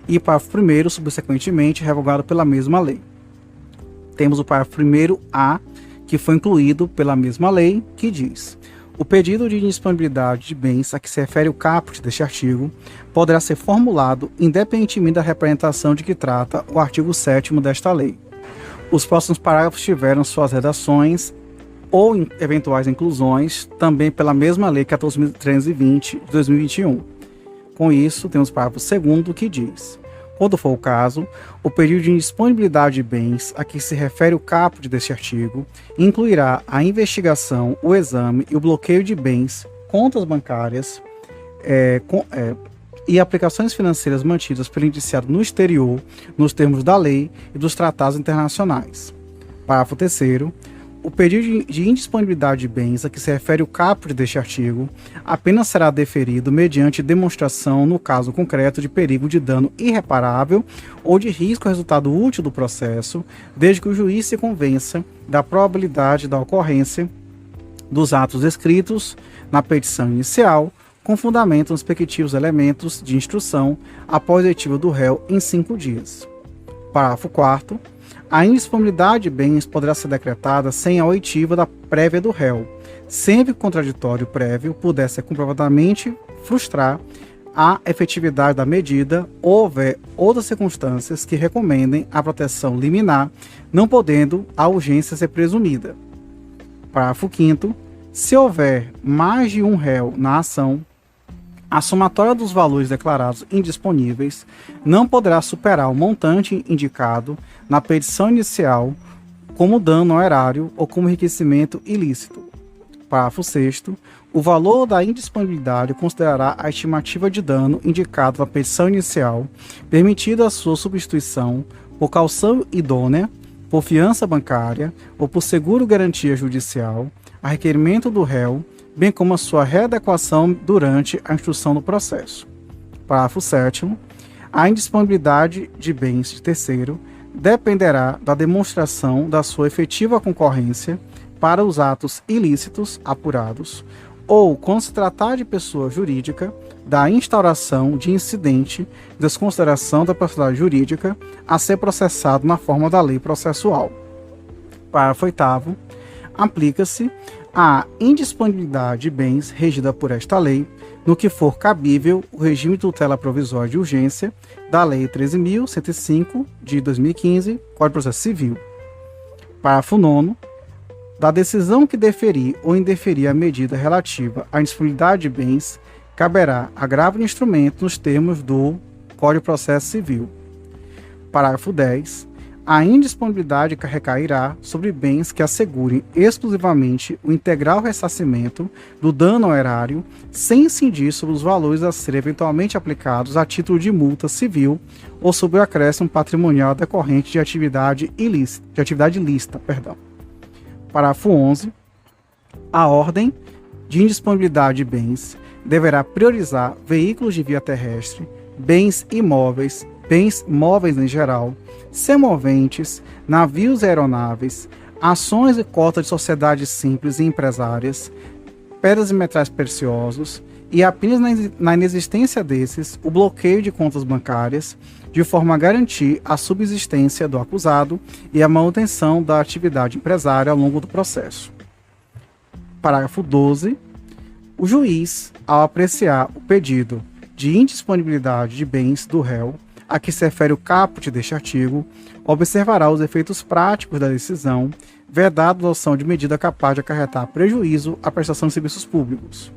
e parágrafo 1º, subsequentemente revogado pela mesma lei. Temos o parágrafo 1º-A, que foi incluído pela mesma lei, que diz: o pedido de indisponibilidade de bens a que se refere o caput deste artigo poderá ser formulado independentemente da representação de que trata o artigo 7º desta lei. Os próximos parágrafos tiveram suas redações ou eventuais inclusões também pela mesma lei 14.320 de 2021. Com isso, temos o parágrafo 2º, que diz: quando for o caso, o pedido de indisponibilidade de bens a que se refere o caput deste artigo incluirá a investigação, o exame e o bloqueio de bens, contas bancárias e aplicações financeiras mantidas pelo indiciado no exterior, nos termos da lei e dos tratados internacionais. Parágrafo 3º. O pedido de indisponibilidade de bens a que se refere o caput deste artigo apenas será deferido mediante demonstração no caso concreto de perigo de dano irreparável ou de risco ao resultado útil do processo, desde que o juiz se convença da probabilidade da ocorrência dos atos descritos na petição inicial, com fundamento nos respectivos elementos de instrução após a oitiva do réu em 5 dias. Parágrafo 4º. A indisponibilidade de bens poderá ser decretada sem a oitiva da prévia do réu, sempre que o contraditório prévio puder ser comprovadamente frustrar a efetividade da medida ou houver outras circunstâncias que recomendem a proteção liminar, não podendo a urgência ser presumida. Parágrafo 5º. Se houver mais de um réu na ação, a somatória dos valores declarados indisponíveis não poderá superar o montante indicado na petição inicial como dano ao erário ou como enriquecimento ilícito. Parágrafo 6º. O valor da indisponibilidade considerará a estimativa de dano indicado na petição inicial, permitida a sua substituição por caução idônea, por fiança bancária ou por seguro garantia judicial, a requerimento do réu, bem como a sua readequação durante a instrução do processo. Parágrafo 7º. A indisponibilidade de bens de terceiro dependerá da demonstração da sua efetiva concorrência para os atos ilícitos apurados, ou, quando se tratar de pessoa jurídica, da instauração de incidente de desconsideração da personalidade jurídica a ser processado na forma da lei processual. Parágrafo 8º. Aplica-se a indisponibilidade de bens regida por esta lei, no que for cabível o regime de tutela provisória de urgência da Lei 13.105 de 2015, Código de Processo Civil. Parágrafo 9º. Da decisão que deferir ou indeferir a medida relativa à indisponibilidade de bens, caberá agravo de instrumento nos termos do Código de Processo Civil. Parágrafo 10. a indisponibilidade recairá sobre bens que assegurem exclusivamente o integral ressarcimento do dano ao erário, sem incidir sobre os valores a serem eventualmente aplicados a título de multa civil ou sobre o acréscimo patrimonial decorrente de atividade ilícita. Parágrafo 11. A ordem de indisponibilidade de bens deverá priorizar veículos de via terrestre, bens imóveis, bens móveis em geral, semoventes, navios e aeronaves, ações e cotas de sociedades simples e empresárias, pedras e metais preciosos, e apenas na inexistência desses, o bloqueio de contas bancárias, de forma a garantir a subsistência do acusado e a manutenção da atividade empresária ao longo do processo. Parágrafo 12. O juiz, ao apreciar o pedido de indisponibilidade de bens do réu, a que se refere o caput deste artigo, observará os efeitos práticos da decisão, vedada a adoção de medida capaz de acarretar prejuízo à prestação de serviços públicos.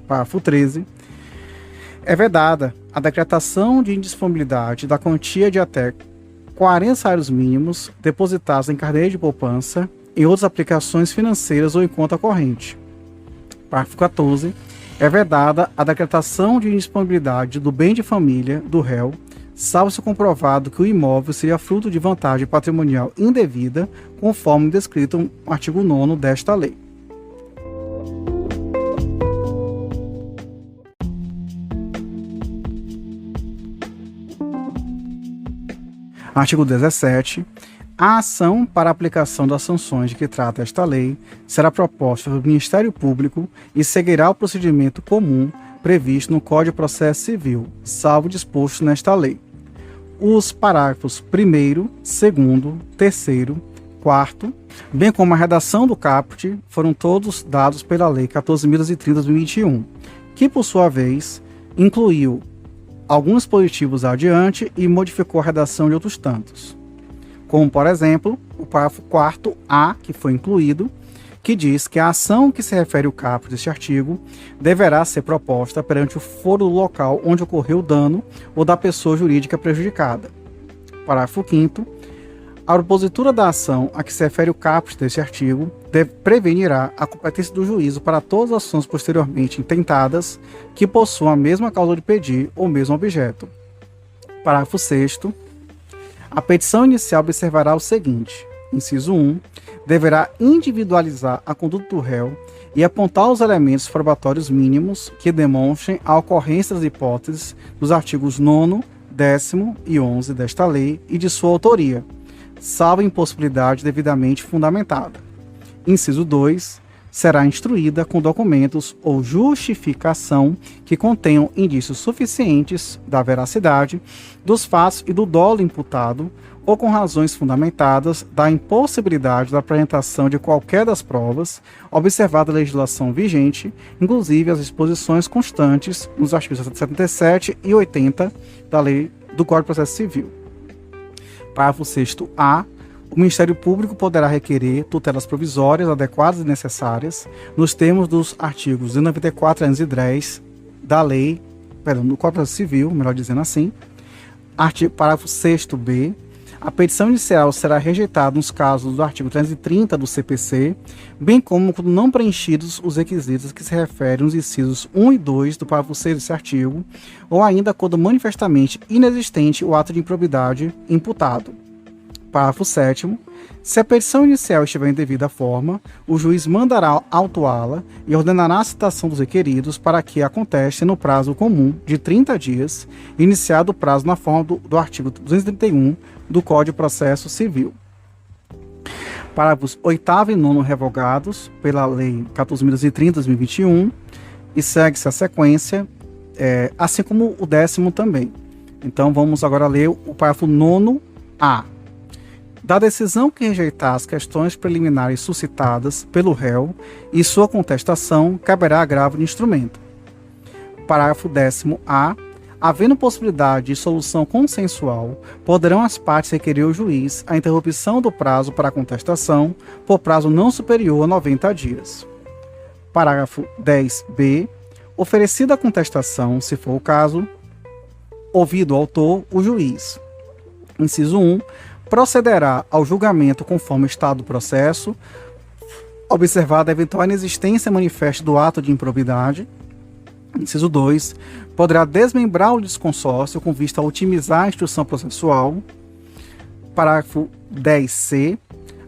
Parágrafo 13. É vedada a decretação de indisponibilidade da quantia de até 40 salários mínimos depositados em carteira de poupança, em outras aplicações financeiras ou em conta corrente. Parágrafo 14. É vedada a decretação de indisponibilidade do bem de família do réu, salvo se comprovado que o imóvel seja fruto de vantagem patrimonial indevida, conforme descrito no artigo 9º desta lei. Artigo 17. A ação para aplicação das sanções de que trata esta lei será proposta pelo Ministério Público e seguirá o procedimento comum previsto no Código de Processo Civil, salvo disposto nesta lei. Os parágrafos 1º, 2º, 3º, 4º, bem como a redação do caput, foram todos dados pela Lei 14.030/2021, que, por sua vez, incluiu alguns dispositivos adiante e modificou a redação de outros tantos. Como, por exemplo, o parágrafo 4A, que foi incluído, que diz que a ação que se refere ao caput deste artigo deverá ser proposta perante o foro do local onde ocorreu o dano ou da pessoa jurídica prejudicada. Parágrafo 5º. A propositura da ação a que se refere o caput deste artigo prevenirá a competência do juízo para todas as ações posteriormente intentadas que possuam a mesma causa de pedir ou mesmo objeto. Parágrafo 6º. A petição inicial observará o seguinte: inciso 1, deverá individualizar a conduta do réu e apontar os elementos probatórios mínimos que demonstrem a ocorrência das hipóteses dos artigos 9º, 10º e 11 desta lei e de sua autoria, salvo impossibilidade devidamente fundamentada. Inciso 2, será instruída com documentos ou justificação que contenham indícios suficientes da veracidade dos fatos e do dolo imputado, ou com razões fundamentadas da impossibilidade da apresentação de qualquer das provas, observada a legislação vigente, inclusive as disposições constantes nos artigos 77 e 80 da Lei do Código de Processo Civil. Parágrafo 6º-A. O Ministério Público poderá requerer tutelas provisórias adequadas e necessárias nos termos dos artigos 294 e 210 da Lei, do Código de Processo Civil, melhor dizendo assim. Parágrafo 6º-B. A petição inicial será rejeitada nos casos do artigo 330 do CPC, bem como quando não preenchidos os requisitos que se referem aos incisos 1 e 2 do parágrafo 6 desse artigo, ou ainda quando manifestamente inexistente o ato de improbidade imputado. Parágrafo 7º. Se a petição inicial estiver em devida forma, o juiz mandará autuá-la e ordenará a citação dos requeridos para que a contestem no prazo comum de 30 dias, iniciado o prazo na forma do artigo 231 do Código de Processo Civil. Parágrafos 8º e 9º revogados pela Lei 14.030/2021 e segue-se a sequência, assim como o 10º também. Então vamos agora ler o parágrafo 9º-A. Da decisão que rejeitar as questões preliminares suscitadas pelo réu e sua contestação, caberá agravo de instrumento. Parágrafo 10º-A. Havendo possibilidade de solução consensual, poderão as partes requerer ao juiz a interrupção do prazo para a contestação por prazo não superior a 90 dias. Parágrafo 10b. Oferecida a contestação, se for o caso, ouvido o autor, o juiz. Inciso 1. procederá ao julgamento conforme o estado do processo, observada a eventual inexistência manifesta do ato de improbidade. Inciso 2, poderá desmembrar o litisconsórcio com vista a otimizar a instrução processual. Parágrafo 10c.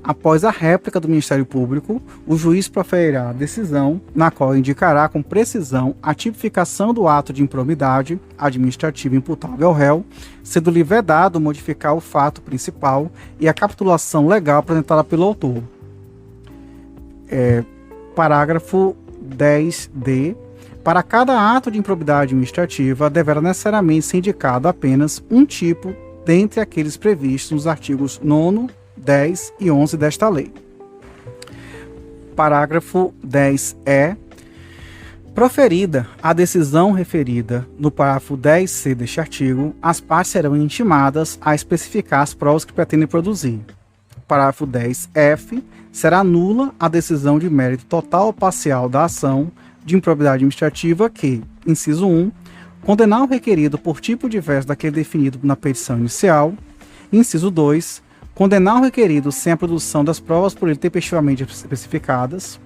Após a réplica do Ministério Público, o juiz proferirá a decisão na qual indicará com precisão a tipificação do ato de improbidade administrativa imputável ao réu, sendo-lhe vedado modificar o fato principal e a capitulação legal apresentada pelo autor. Parágrafo 10d. Para cada ato de improbidade administrativa, deverá necessariamente ser indicado apenas um tipo dentre aqueles previstos nos artigos 9º, 10 e 11 desta lei. Parágrafo 10e. Proferida a decisão referida no parágrafo 10c deste artigo, as partes serão intimadas a especificar as provas que pretendem produzir. Parágrafo 10f. Será nula a decisão de mérito total ou parcial da ação de improbidade administrativa que, inciso 1, condenar o requerido por tipo diverso daquele definido na petição inicial. Inciso 2, condenar o requerido sem a produção das provas por ele tempestivamente especificadas.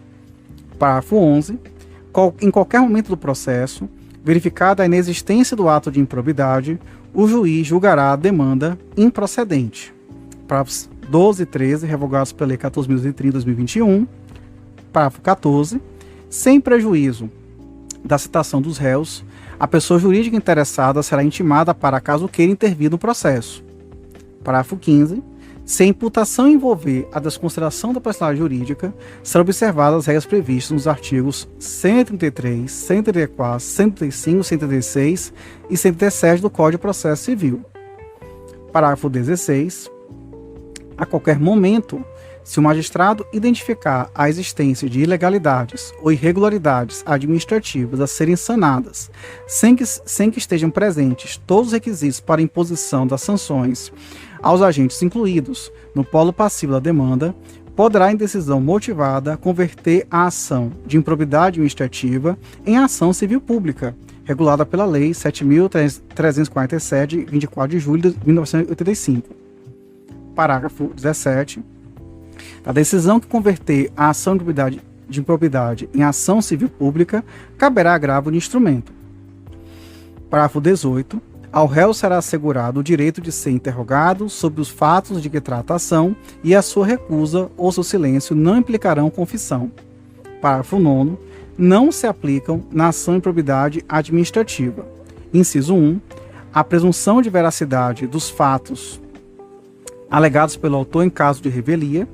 Parágrafo 11. Em qualquer momento do processo, verificada a inexistência do ato de improbidade, o juiz julgará a demanda improcedente. Parágrafos 12 e 13, revogados pela Lei 14.230 de 2021. Parágrafo 14. Sem prejuízo da citação dos réus, a pessoa jurídica interessada será intimada para caso queira intervir no processo. Parágrafo 15. Se a imputação envolver a desconsideração da personalidade jurídica, serão observadas as regras previstas nos artigos 133, 134, 135, 136 e 137 do Código de Processo Civil. Parágrafo 16. A qualquer momento, se o magistrado identificar a existência de ilegalidades ou irregularidades administrativas a serem sanadas, sem que estejam presentes todos os requisitos para a imposição das sanções aos agentes incluídos no polo passivo da demanda, poderá, em decisão motivada, converter a ação de improbidade administrativa em ação civil pública, regulada pela Lei 7.347, de 24 de julho de 1985. Parágrafo 17. A decisão que converter a ação de improbidade em ação civil pública caberá agravo de instrumento. Parágrafo 18. Ao réu será assegurado o direito de ser interrogado sobre os fatos de que trata a ação e a sua recusa ou seu silêncio não implicarão confissão. Parágrafo 9. Não se aplicam na ação de improbidade administrativa. Inciso 1. A presunção de veracidade dos fatos alegados pelo autor em caso de revelia.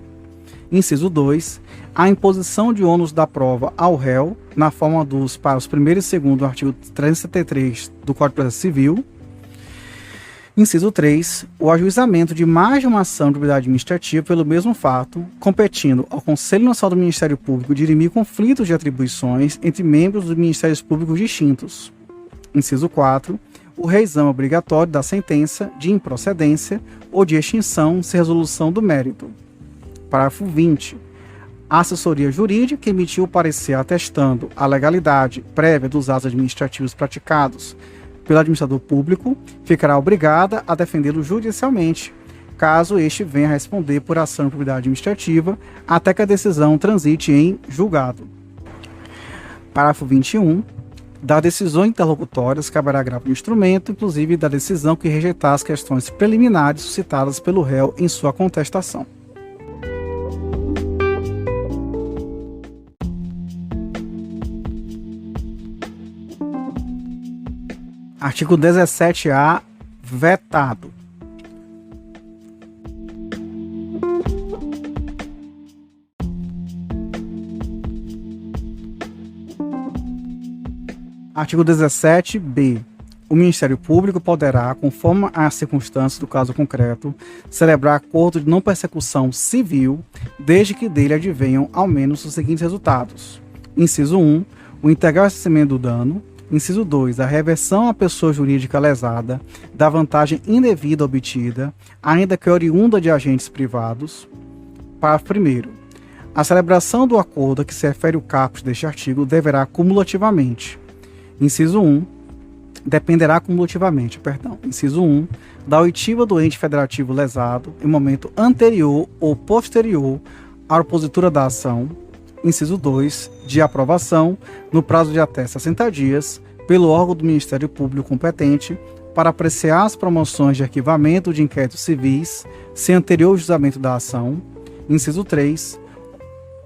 Inciso 2. A imposição de ônus da prova ao réu, na forma dos parágrafos 1º e 2º do artigo 373 do Código de Processo Civil. Inciso 3. O ajuizamento de mais de uma ação de improbidade administrativa pelo mesmo fato, competindo ao Conselho Nacional do Ministério Público dirimir conflitos de atribuições entre membros dos Ministérios Públicos distintos. Inciso 4. O reexame obrigatório da sentença de improcedência ou de extinção sem resolução do mérito. Parágrafo 20. A assessoria jurídica que emitiu o parecer atestando a legalidade prévia dos atos administrativos praticados pelo administrador público ficará obrigada a defendê-lo judicialmente, caso este venha a responder por ação de improbidade administrativa até que a decisão transite em julgado. Parágrafo 21. Da decisões interlocutórias caberá agravo de instrumento, inclusive da decisão que rejeitar as questões preliminares suscitadas pelo réu em sua contestação. Artigo 17A, vetado. Artigo 17b. O Ministério Público poderá, conforme as circunstâncias do caso concreto, celebrar acordo de não persecução civil, desde que dele advenham ao menos os seguintes resultados. Inciso 1. O integral ressarcimento do dano. Inciso 2. A reversão à pessoa jurídica lesada da vantagem indevida obtida, ainda que oriunda de agentes privados. Parágrafo 1º. A celebração do acordo a que se refere o caput deste artigo deverá cumulativamente. Inciso 1. dependerá cumulativamente, inciso 1, da oitiva do ente federativo lesado em momento anterior ou posterior à propositura da ação, inciso 2, de aprovação, no prazo de até 60 dias, pelo órgão do Ministério Público competente, para apreciar as promoções de arquivamento de inquéritos civis, sem anterior julgamento da ação, inciso 3,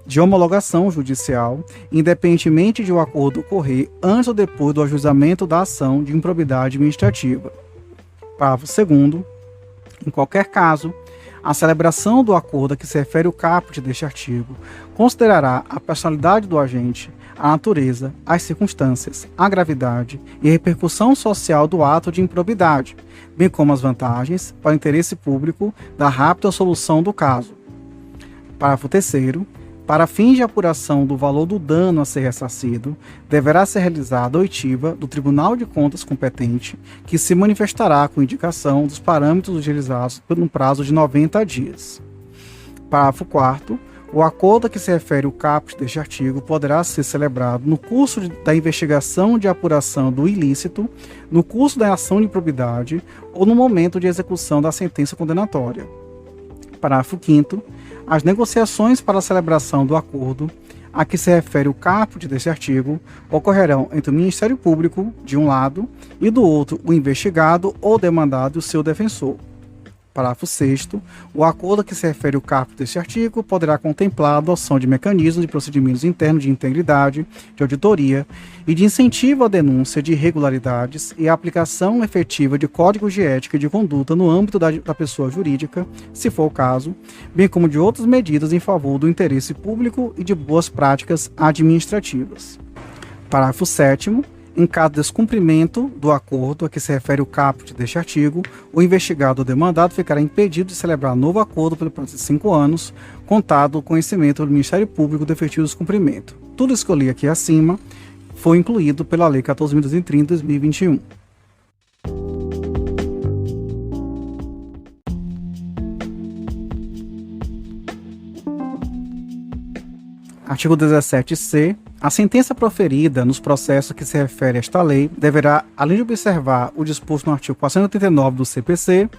de homologação judicial, independentemente de o acordo ocorrer antes ou depois do ajuizamento da ação de improbidade administrativa. Parágrafo 2º. Em qualquer caso, a celebração do acordo a que se refere o caput deste artigo considerará a personalidade do agente, a natureza, as circunstâncias, a gravidade e a repercussão social do ato de improbidade, bem como as vantagens, para o interesse público, da rápida solução do caso. Parágrafo 3º. Para fins de apuração do valor do dano a ser ressarcido, deverá ser realizada a oitiva do Tribunal de Contas competente, que se manifestará com indicação dos parâmetros utilizados por um prazo de 90 dias. Parágrafo 4º. O acordo a que se refere o caput deste artigo poderá ser celebrado no curso da investigação de apuração do ilícito, no curso da ação de improbidade ou no momento de execução da sentença condenatória. Parágrafo 5º. As negociações para a celebração do acordo a que se refere o caput deste artigo ocorrerão entre o Ministério Público, de um lado, e do outro o investigado ou demandado e o seu defensor. Parágrafo 6º. O acordo a que se refere o caput deste artigo poderá contemplar a adoção de mecanismos de procedimentos internos de integridade, de auditoria e de incentivo à denúncia de irregularidades e a aplicação efetiva de códigos de ética e de conduta no âmbito da pessoa jurídica, se for o caso, bem como de outras medidas em favor do interesse público e de boas práticas administrativas. Parágrafo 7º. Em caso de descumprimento do acordo a que se refere o caput deste artigo, o investigado ou demandado ficará impedido de celebrar novo acordo pelo prazo de 5 anos, contado o conhecimento do Ministério Público do efetivo descumprimento. Tudo isso que eu li aqui acima foi incluído pela Lei 14.230 de 2021. Artigo 17c. A sentença proferida nos processos que se refere a esta lei deverá, além de observar o disposto no artigo 489 do CPC,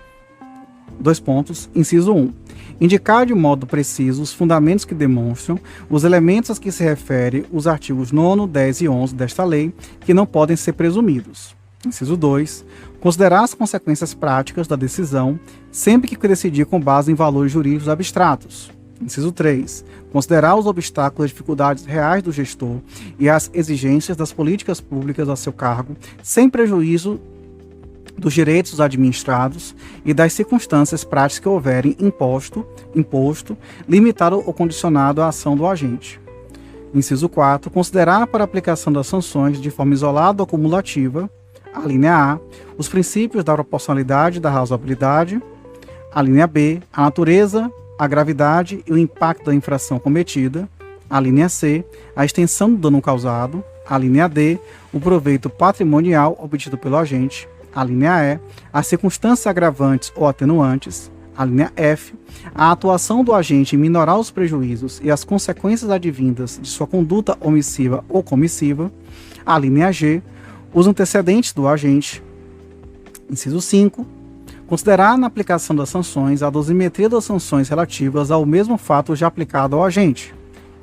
inciso 1, indicar de modo preciso os fundamentos que demonstram os elementos a que se refere os artigos 9º, 10 e 11 desta lei, que não podem ser presumidos. Inciso 2, considerar as consequências práticas da decisão, sempre que decidir com base em valores jurídicos abstratos. Inciso 3. Considerar os obstáculos e dificuldades reais do gestor e as exigências das políticas públicas a seu cargo, sem prejuízo dos direitos dos administrados e das circunstâncias práticas que houverem imposto, limitado ou condicionado à ação do agente. Inciso 4. Considerar para a aplicação das sanções de forma isolada ou cumulativa, a linha A, os princípios da proporcionalidade e da razoabilidade, a linha B, a natureza, a gravidade e o impacto da infração cometida, a linha C, a extensão do dano causado, a linha D, o proveito patrimonial obtido pelo agente, a linha E, as circunstâncias agravantes ou atenuantes, a linha F, a atuação do agente em minorar os prejuízos e as consequências advindas de sua conduta omissiva ou comissiva, a linha G, os antecedentes do agente. Inciso 5. Considerar na aplicação das sanções a dosimetria das sanções relativas ao mesmo fato já aplicado ao agente.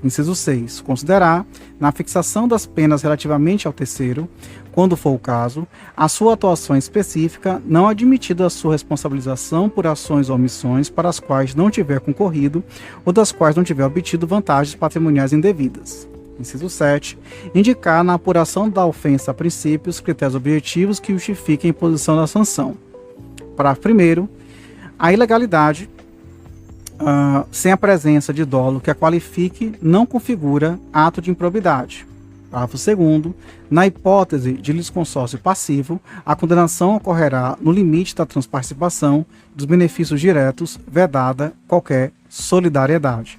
Inciso 6. Considerar, na fixação das penas relativamente ao terceiro, quando for o caso, a sua atuação específica, não admitida a sua responsabilização por ações ou omissões para as quais não tiver concorrido ou das quais não tiver obtido vantagens patrimoniais indevidas. Inciso 7. Indicar na apuração da ofensa a princípios, critérios objetivos que justifiquem a imposição da sanção. Parágrafo 1º. A ilegalidade, sem a presença de dolo que a qualifique, não configura ato de improbidade. Parágrafo 2º. Na hipótese de litisconsórcio passivo, a condenação ocorrerá no limite da transparticipação dos benefícios diretos, vedada qualquer solidariedade.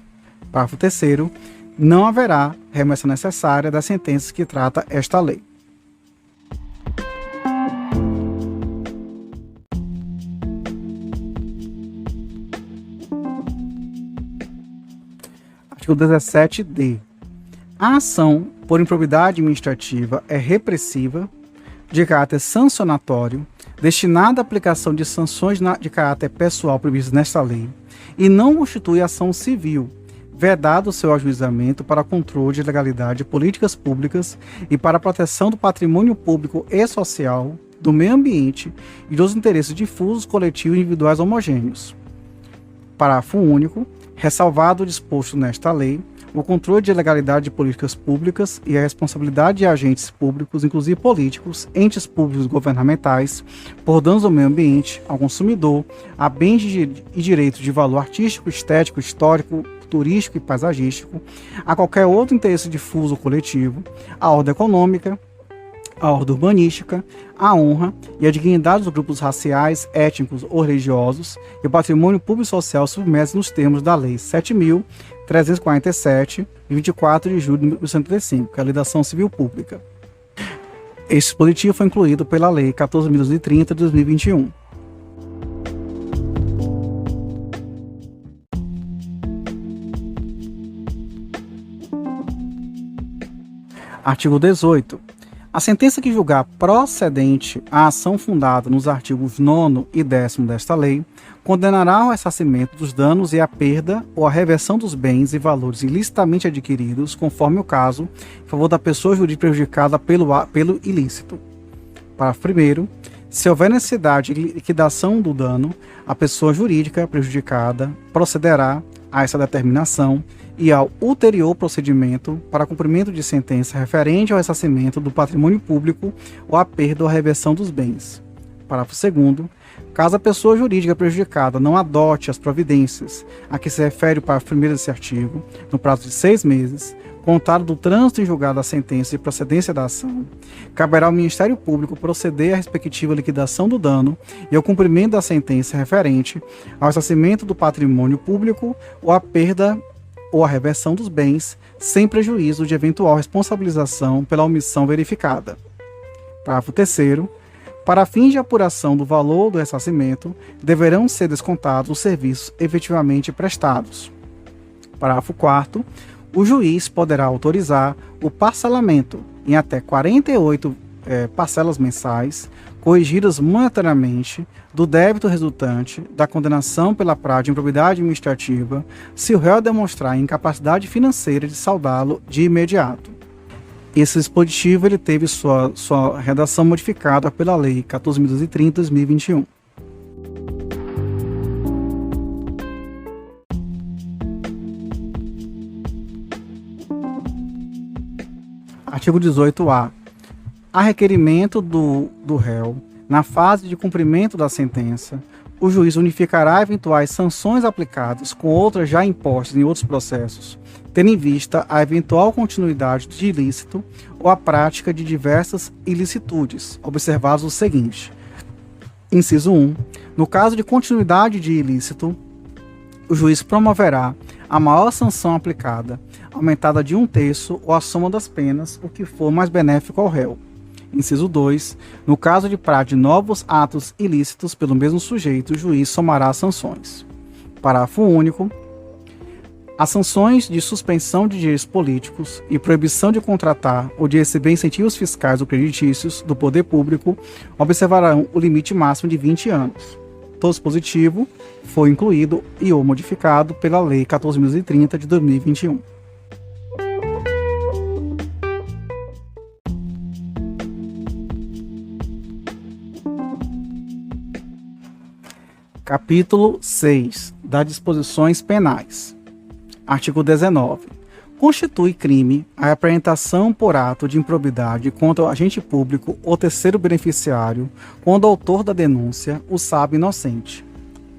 Parágrafo 3º. Não haverá remessa necessária das sentenças que trata esta lei. Artigo 17d. A ação por improbidade administrativa é repressiva de caráter sancionatório, destinada à aplicação de sanções de caráter pessoal previstas nesta lei, e não constitui ação civil, vedado o seu ajuizamento para controle de legalidade de políticas públicas e para a proteção do patrimônio público e social, do meio ambiente e dos interesses difusos, coletivos e individuais homogêneos. Parágrafo único. Ressalvado o disposto nesta lei, o controle de legalidade de políticas públicas e a responsabilidade de agentes públicos, inclusive políticos, entes públicos governamentais, por danos ao meio ambiente, ao consumidor, a bens e direitos de valor artístico, estético, histórico, turístico e paisagístico, a qualquer outro interesse difuso ou coletivo, à ordem econômica, a ordem urbanística, a honra e a dignidade dos grupos raciais, étnicos ou religiosos e o patrimônio público e social submersos nos termos da Lei 7.347, de 24 de julho de 1985, que é a Lei da Ação Civil Pública. Este dispositivo foi incluído pela Lei 14.230 de 2021. Artigo 18. A sentença que julgar procedente a ação fundada nos artigos 9º e 10º desta lei, condenará ao ressarcimento dos danos e à perda ou à reversão dos bens e valores ilicitamente adquiridos, conforme o caso, em favor da pessoa jurídica prejudicada pelo ilícito. Parágrafo 1º. Se houver necessidade de liquidação do dano, a pessoa jurídica prejudicada procederá a essa determinação e ao ulterior procedimento para cumprimento de sentença referente ao ressarcimento do patrimônio público ou à perda ou à reversão dos bens. Parágrafo 2º. Caso a pessoa jurídica prejudicada não adote as providências a que se refere o parágrafo 1º desse artigo, no prazo de 6 meses, contado do trânsito em julgado da sentença de procedência da ação, caberá ao Ministério Público proceder à respectiva liquidação do dano e ao cumprimento da sentença referente ao ressarcimento do patrimônio público ou à perda ou a reversão dos bens, sem prejuízo de eventual responsabilização pela omissão verificada. Parágrafo 3º. Para fins de apuração do valor do ressarcimento, deverão ser descontados os serviços efetivamente prestados. Parágrafo 4º. O juiz poderá autorizar o parcelamento em até 48 parcelas mensais, corrigidas monetariamente, do débito resultante da condenação pela prática de improbidade administrativa, se o réu demonstrar incapacidade financeira de saldá-lo de imediato. Esse dispositivo ele teve sua redação modificada pela Lei 14.230 de 2021. Artigo 18-A. A requerimento do réu, na fase de cumprimento da sentença, o juiz unificará eventuais sanções aplicadas com outras já impostas em outros processos, tendo em vista a eventual continuidade de ilícito ou a prática de diversas ilicitudes, observados o seguinte. Inciso 1. No caso de continuidade de ilícito, o juiz promoverá a maior sanção aplicada, aumentada de 1/3 ou a soma das penas, o que for mais benéfico ao réu. Inciso 2. No caso de prática de novos atos ilícitos pelo mesmo sujeito, o juiz somará as sanções. Parágrafo único. As sanções de suspensão de direitos políticos e proibição de contratar ou de receber incentivos fiscais ou creditícios do poder público observarão o limite máximo de 20 anos. Todo dispositivo foi incluído e ou modificado pela Lei 14.030 de 2021. Capítulo 6. Das disposições penais. Artigo 19. Constitui crime a apresentação por ato de improbidade contra o agente público ou terceiro beneficiário quando o autor da denúncia o sabe inocente.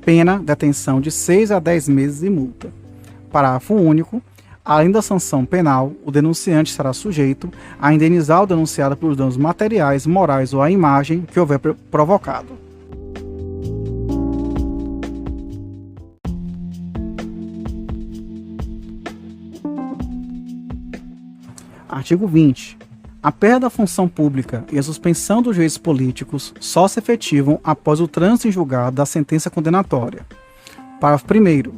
Pena, detenção de 6 a 10 meses e multa. Parágrafo único. Além da sanção penal, o denunciante será sujeito a indenizar o denunciado pelos danos materiais, morais ou à imagem que houver provocado. Artigo 20. A perda da função pública e a suspensão dos direitos políticos só se efetivam após o trânsito em julgado da sentença condenatória. Parágrafo 1º.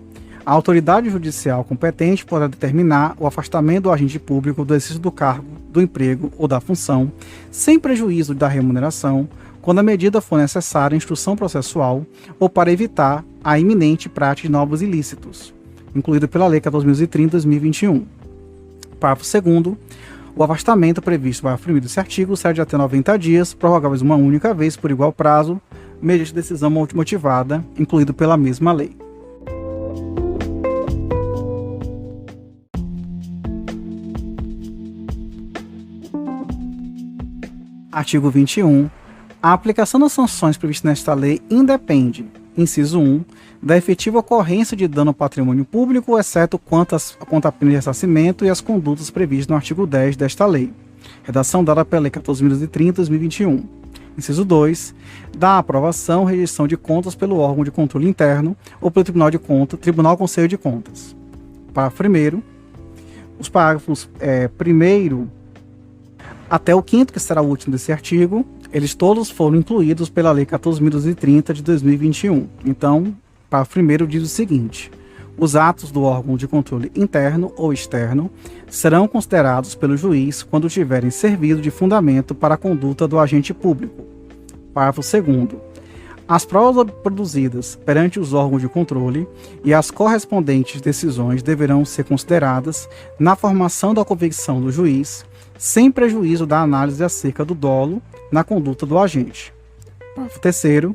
A autoridade judicial competente poderá determinar o afastamento do agente público do exercício do cargo, do emprego ou da função, sem prejuízo da remuneração, quando a medida for necessária em instrução processual ou para evitar a iminente prática de novos ilícitos, incluído pela Lei 14.030/2021. Parágrafo 2º. O afastamento previsto para o parágrafo 1º desse artigo será de até 90 dias, prorrogáveis uma única vez por igual prazo, mediante decisão motivada, incluído pela mesma lei. Artigo 21. A aplicação das sanções previstas nesta lei independe, inciso 1, da efetiva ocorrência de dano ao patrimônio público, exceto quanto à pena de ressarcimento e as condutas previstas no artigo 10 desta lei. Redação dada pela Lei 14.030/2021. Inciso 2, da aprovação ou rejeição de contas pelo órgão de controle interno ou pelo Tribunal Conselho de Contas. Parágrafo 1º. Os parágrafos 1º até o 5º, que será o último desse artigo, eles todos foram incluídos pela Lei 14.230/2021. Então, parágrafo 1º diz o seguinte: os atos do órgão de controle interno ou externo serão considerados pelo juiz quando tiverem servido de fundamento para a conduta do agente público. Parágrafo 2º. As provas produzidas perante os órgãos de controle e as correspondentes decisões deverão ser consideradas na formação da convicção do juiz, sem prejuízo da análise acerca do dolo na conduta do agente. Parágrafo 3º.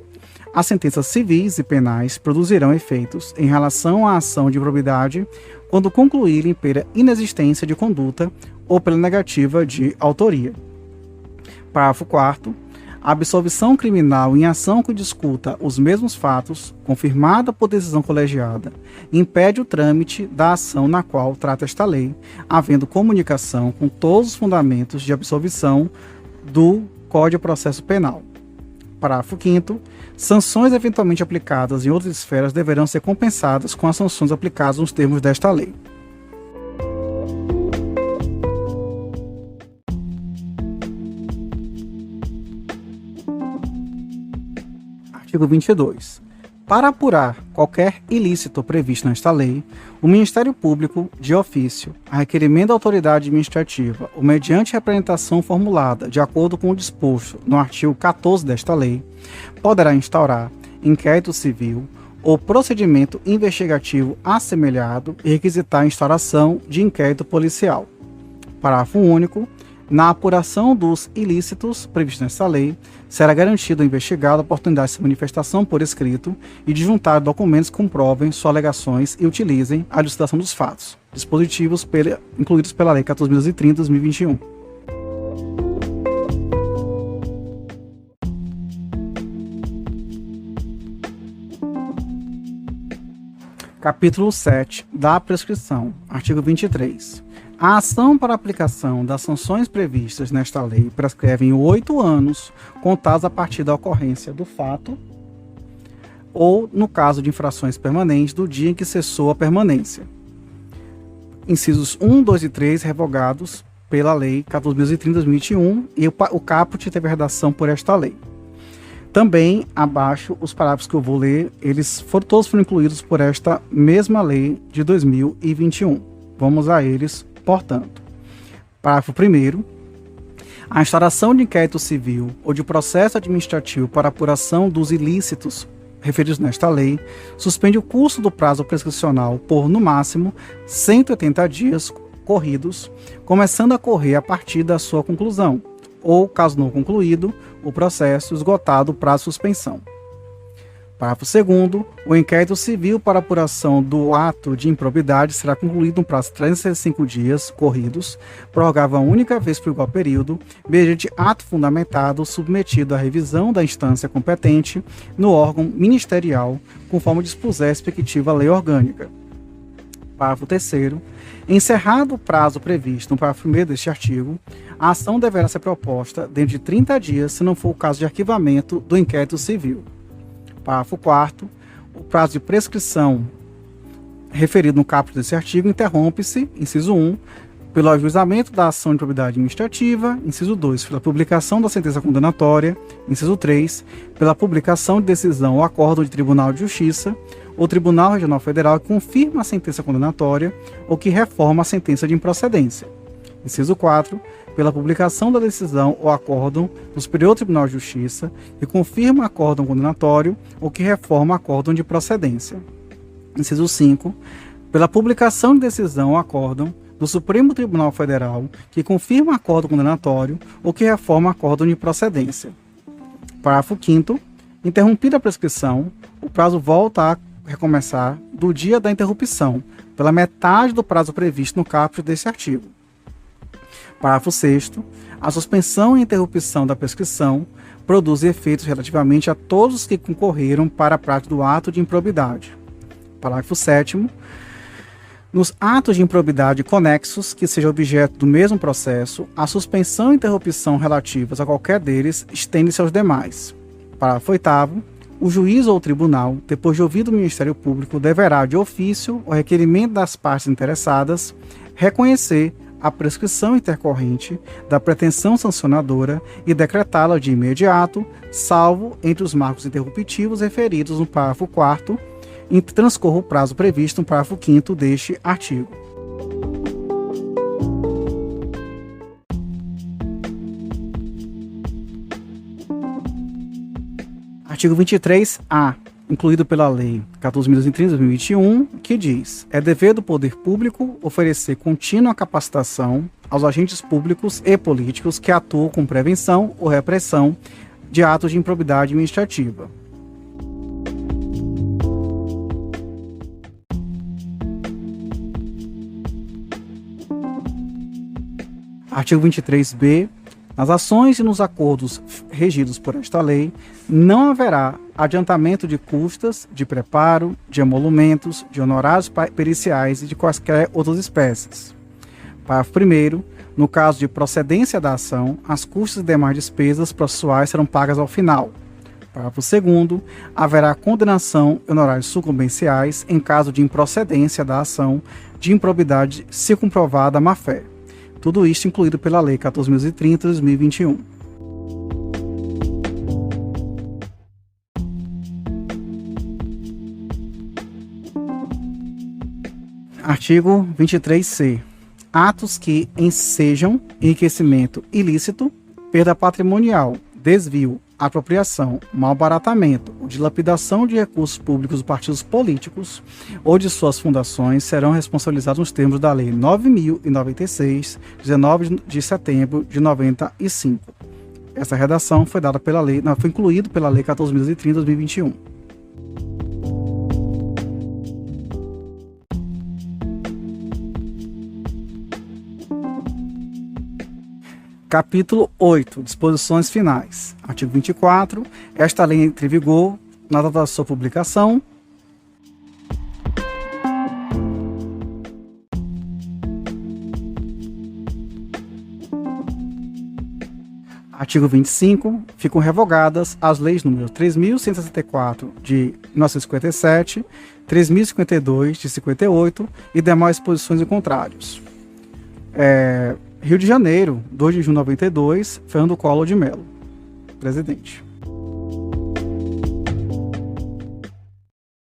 As sentenças civis e penais produzirão efeitos em relação à ação de improbidade quando concluírem pela inexistência de conduta ou pela negativa de autoria. Parágrafo 4º. A absolvição criminal em ação que discuta os mesmos fatos, confirmada por decisão colegiada, impede o trâmite da ação na qual trata esta lei, havendo comunicação com todos os fundamentos de absolvição do Código de Processo Penal. Parágrafo 5º. Sanções eventualmente aplicadas em outras esferas deverão ser compensadas com as sanções aplicadas nos termos desta lei. Artigo 22. Para apurar qualquer ilícito previsto nesta lei, o Ministério Público, de ofício, a requerimento da autoridade administrativa ou mediante representação formulada de acordo com o disposto no artigo 14 desta lei, poderá instaurar inquérito civil ou procedimento investigativo assemelhado e requisitar a instauração de inquérito policial. Parágrafo único. Na apuração dos ilícitos previstos nesta lei, será garantido ao investigado a oportunidade de se manifestação por escrito e de juntar documentos que comprovem suas alegações e utilizem a elucidação dos fatos, dispositivos incluídos pela Lei 14.030/2021. Capítulo 7 da prescrição. Artigo 23. A ação para aplicação das sanções previstas nesta lei prescreve em 8 anos, contados a partir da ocorrência do fato ou, no caso de infrações permanentes, do dia em que cessou a permanência. Incisos 1, 2 e 3 revogados pela Lei 14.030/2021 e o caput teve redação por esta lei. Também, abaixo, os parágrafos que eu vou ler, todos foram incluídos por esta mesma lei de 2021. Vamos a eles, portanto. Parágrafo 1º. A instauração de inquérito civil ou de processo administrativo para apuração dos ilícitos referidos nesta lei suspende o curso do prazo prescricional por, no máximo, 180 dias corridos, começando a correr a partir da sua conclusão, ou, caso não concluído, o processo esgotado o prazo de suspensão. Parágrafo 2º. O inquérito civil para apuração do ato de improbidade será concluído no prazo de 365 dias corridos, prorrogável uma única vez por igual período, mediante ato fundamentado submetido à revisão da instância competente no órgão ministerial, conforme dispuser a respectiva lei orgânica. Parágrafo 3º. Encerrado o prazo previsto no parágrafo 1º deste artigo, a ação deverá ser proposta dentro de 30 dias, se não for o caso de arquivamento do inquérito civil. Parágrafo 4º. O prazo de prescrição referido no caput desse artigo interrompe-se, inciso 1, pelo ajuizamento da ação de improbidade administrativa, inciso 2, pela publicação da sentença condenatória, inciso 3, pela publicação de decisão ou acordo de Tribunal de Justiça, o Tribunal Regional Federal que confirma a sentença condenatória ou que reforma a sentença de improcedência. Inciso 4, pela publicação da decisão ou acórdão do Superior Tribunal de Justiça que confirma acórdão condenatório ou que reforma acórdão de procedência. Inciso 5, pela publicação de decisão ou acórdão do Supremo Tribunal Federal que confirma acórdão condenatório ou que reforma acórdão de procedência. Parágrafo 5º, interrompida a prescrição, o prazo volta a recomeçar do dia da interrupção, pela metade do prazo previsto no caput deste artigo. Parágrafo 6º, a suspensão e interrupção da prescrição produz efeitos relativamente a todos os que concorreram para a prática do ato de improbidade. Parágrafo 7º, nos atos de improbidade conexos que sejam objeto do mesmo processo, a suspensão e interrupção relativas a qualquer deles estende-se aos demais. Parágrafo 8º, o juiz ou o tribunal, depois de ouvido o Ministério Público, deverá, de ofício ou requerimento das partes interessadas, reconhecer a prescrição intercorrente da pretensão sancionadora e decretá-la de imediato, salvo entre os marcos interruptivos referidos no parágrafo 4º, em que transcorra o prazo previsto no parágrafo 5º deste artigo. Artigo 23-A, incluído pela Lei 14.230 de 2021, que diz: é dever do poder público oferecer contínua capacitação aos agentes públicos e políticos que atuam com prevenção ou repressão de atos de improbidade administrativa. Artigo 23-B. Nas ações e nos acordos regidos por esta lei, não haverá adiantamento de custas, de preparo, de emolumentos, de honorários periciais e de quaisquer outras espécies. Parágrafo 1º. No caso de procedência da ação, as custas e demais despesas processuais serão pagas ao final. Parágrafo 2º. Haverá condenação e honorários sucumbenciais em caso de improcedência da ação de improbidade se comprovada a má-fé. Tudo isto incluído pela Lei 14.030 de 2021. Artigo 23-C. Atos que ensejam enriquecimento ilícito, perda patrimonial, desvio, apropriação, malbaratamento ou dilapidação de recursos públicos dos partidos políticos ou de suas fundações serão responsabilizados nos termos da Lei 9.096, 19 de setembro de 95. Essa redação foi dada pela lei, foi incluído pela Lei 14.030 de 2021. Capítulo 8. Disposições finais. Artigo 24. Esta lei entra em vigor na data da sua publicação. Artigo 25. Ficam revogadas as leis número 3.164 de 1957, 3.052 de 58 e demais disposições em contrários. Rio de Janeiro, 2 de junho de 92, Fernando Collor de Mello, presidente.